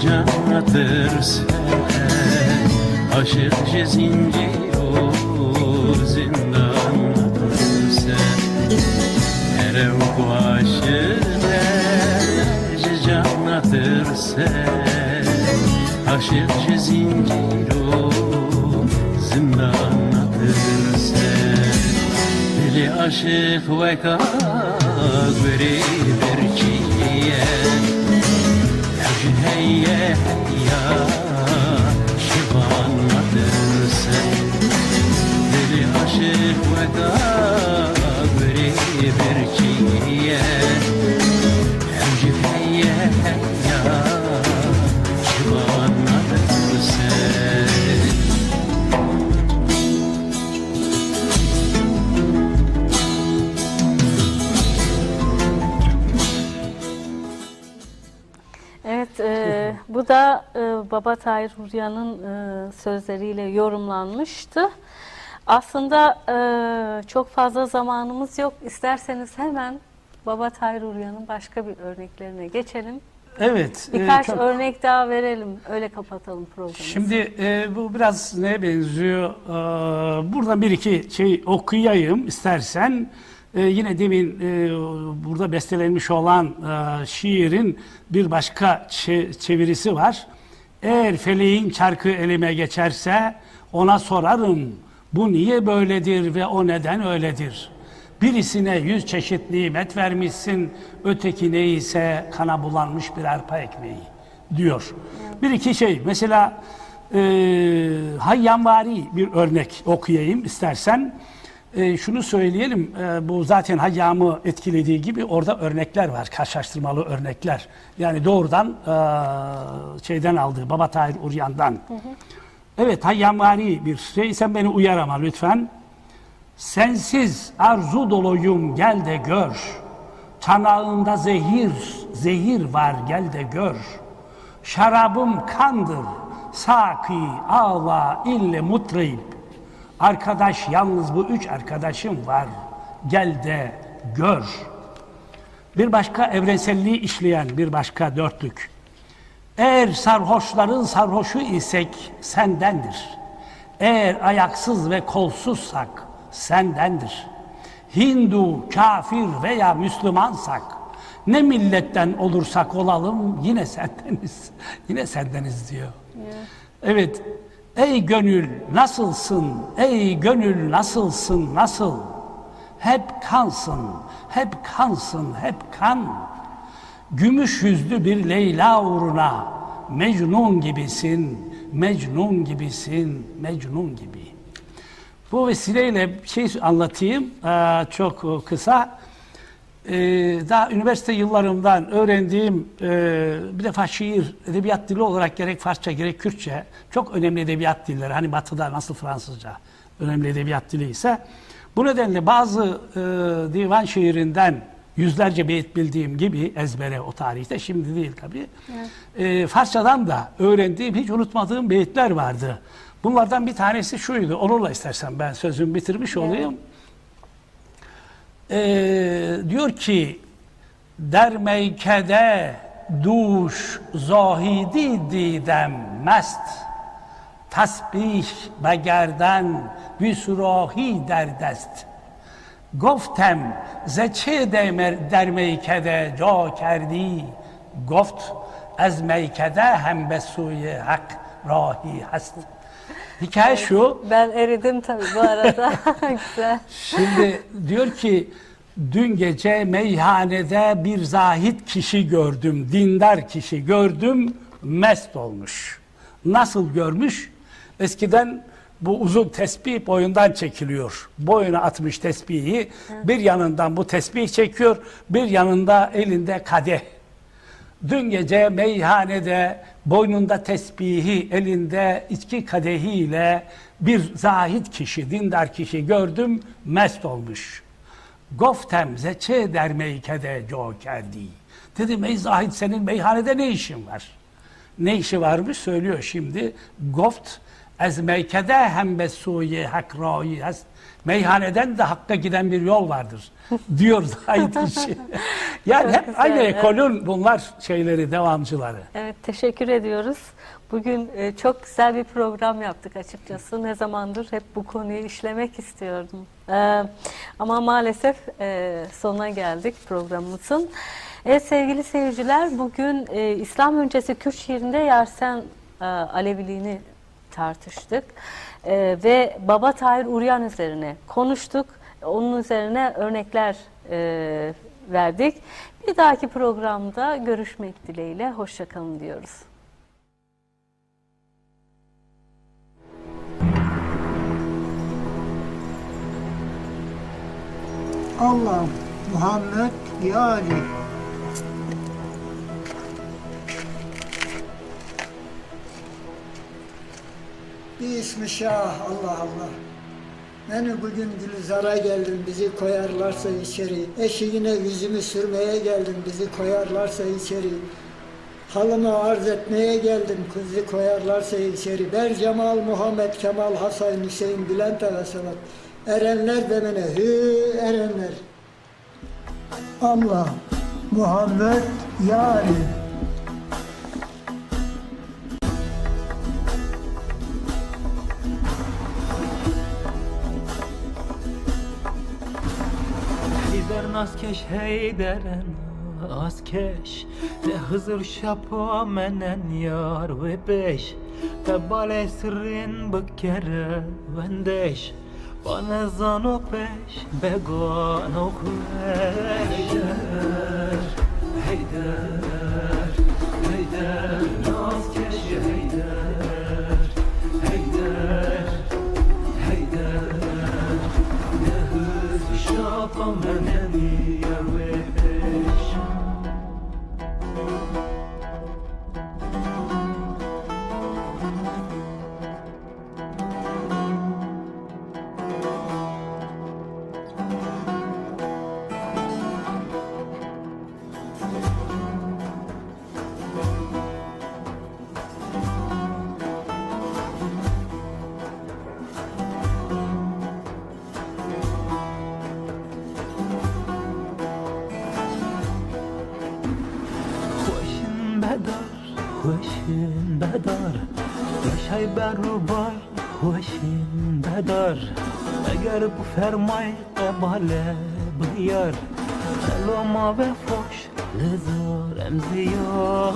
Canadır sen aşıkçı zincir o zindandır sen Erevku aşıkçı canadır sen aşıkçı zincir o zindandır sen Deli aşık ve kagveri berçiye Heyye heyya şivan adırsen Deli aşık ve kabri berçiye Heyye heyya şivan adırsen. Bu da Baba Tahir Uryan'ın sözleriyle yorumlanmıştı. Aslında çok fazla zamanımız yok. İsterseniz hemen Baba Tahir Uryan'ın başka bir örneklerine geçelim. Evet. Birkaç örnek daha verelim. Öyle kapatalım programı. Şimdi bu biraz neye benziyor? Buradan bir iki şey okuyayım istersen. Yine demin burada bestelenmiş olan şiirin bir başka çevirisi var. Eğer feleğin çarkı elime geçerse ona sorarım. Bu niye böyledir ve o neden öyledir? Birisine 100 çeşit nimet vermişsin, ötekine ise kana bulanmış bir arpa ekmeği diyor. Bir iki şey, mesela hayyanvari bir örnek okuyayım istersen. Şunu söyleyelim, bu zaten Hayyam'ı etkilediği gibi orada örnekler var, karşılaştırmalı örnekler. Yani doğrudan şeyden aldığı, Baba Tahir Uryan'dan. Evet, hayyanvari bir şey, sen beni uyar ama lütfen. Sensiz arzu doluyum, gel de gör. Çanağımda zehir var, gel de gör. Şarabım kandır, saki, ağla, ille mutrib. Arkadaş yalnız bu 3 arkadaşım var, gel de gör. Bir başka evrenselliği işleyen bir başka dörtlük. Eğer sarhoşların sarhoşu isek sendendir. Eğer ayaksız ve kolsuzsak sendendir. Hindu, kafir veya Müslümansak, ne milletten olursak olalım yine sendeniz. Yine sendeniz diyor. Evet. Ey gönül nasılsın? Ey gönül nasılsın? Nasıl? Hep kansın, hep kansın, hep kan. Gümüş yüzlü bir Leyla uğruna Mecnun gibisin, Mecnun gibisin, Mecnun gibi. Bu vesileyle bir şey anlatayım çok kısa. Daha üniversite yıllarımdan öğrendiğim bir defa şiir, edebiyat dili olarak gerek Farsça gerek Kürtçe çok önemli edebiyat dilleri. Hani Batı'da nasıl Fransızca önemli edebiyat dili ise. Bu nedenle bazı divan şiirinden yüzlerce beyit bildiğim gibi ezbere o tarihte, şimdi değil tabii. Evet. Farsçadan da öğrendiğim, hiç unutmadığım beyitler vardı. Bunlardan bir tanesi şuydu, onunla istersen ben sözümü bitirmiş olayım. Diyor ki, der meykede duş zahidi didem mest, tasbih be gerden vüsurahi der dest. Goftem ze çe der meykede ca kerdی گفت از meykede hem be suye hak rahi hast. Hikaye şu. Ben eridim tabii bu arada. Güzel. Şimdi diyor ki, dün gece meyhanede bir zahit kişi gördüm, dindar kişi gördüm, mest olmuş. Nasıl görmüş? Eskiden bu uzun tesbih boyundan çekiliyor. Boyuna atmış tesbihi, bir yanından bu tesbih çekiyor, bir yanında elinde kadeh. Dün gece meyhanede boynunda tesbihi, elinde içki kadehiyle bir zahid kişi, dindar kişi gördüm, mest olmuş. Goftem zeçe der meykede co kerdi. Dedim, ey zahid, senin meyhanede ne işin var? Ne işi varmış söylüyor şimdi. Goft ez meykede hem be suye hak rahi hast. Meyhaneden de hakka giden bir yol vardır diyor zahid kişi. Yani hep aynı ekolün bunlar şeyleri, devamcıları. Evet, teşekkür ediyoruz. Bugün çok güzel bir program yaptık açıkçası. Ne zamandır hep bu konuyu işlemek istiyordum. Ama maalesef sonuna geldik programımızın. Evet sevgili seyirciler, bugün İslam öncesi Kürt şiirinde Yarsen Aleviliğini tartıştık. Ve Baba Tahir Uryan üzerine konuştuk. Onun üzerine örnekler verdik. Bir dahaki programda görüşmek dileğiyle. Hoşça kalın diyoruz. Allah Muhammed ya Ali. Bir ismi Şah, Allah Allah. Beni bugün Gülizar'a geldim, bizi koyarlarsa içeri. Eşiğine yüzümü sürmeye geldim, bizi koyarlarsa içeri. halına arz etmeye geldim. Kuzu koyarlarsa içeri. Bercemal, Muhammed, Kemal, Hasan, Hüseyin, Bülent Ağa Salat. Erenler demene, erenler. Allah, Muhammed, yani. Heyder naskeş heyderen askeş Te Hızır şapa menen yar ve beş Te bale sırrin bıkkere vendeş Bana zano peş began okreş Heyder, Heyder, Heyder naskeş Heyder, Heyder, Heyder Te Hızır şapa menen yar ve beş خوشین بدار yaşay berrubar خوشین بدار اگر بفرمای قباله بیار سلام و فوش لزار امزیار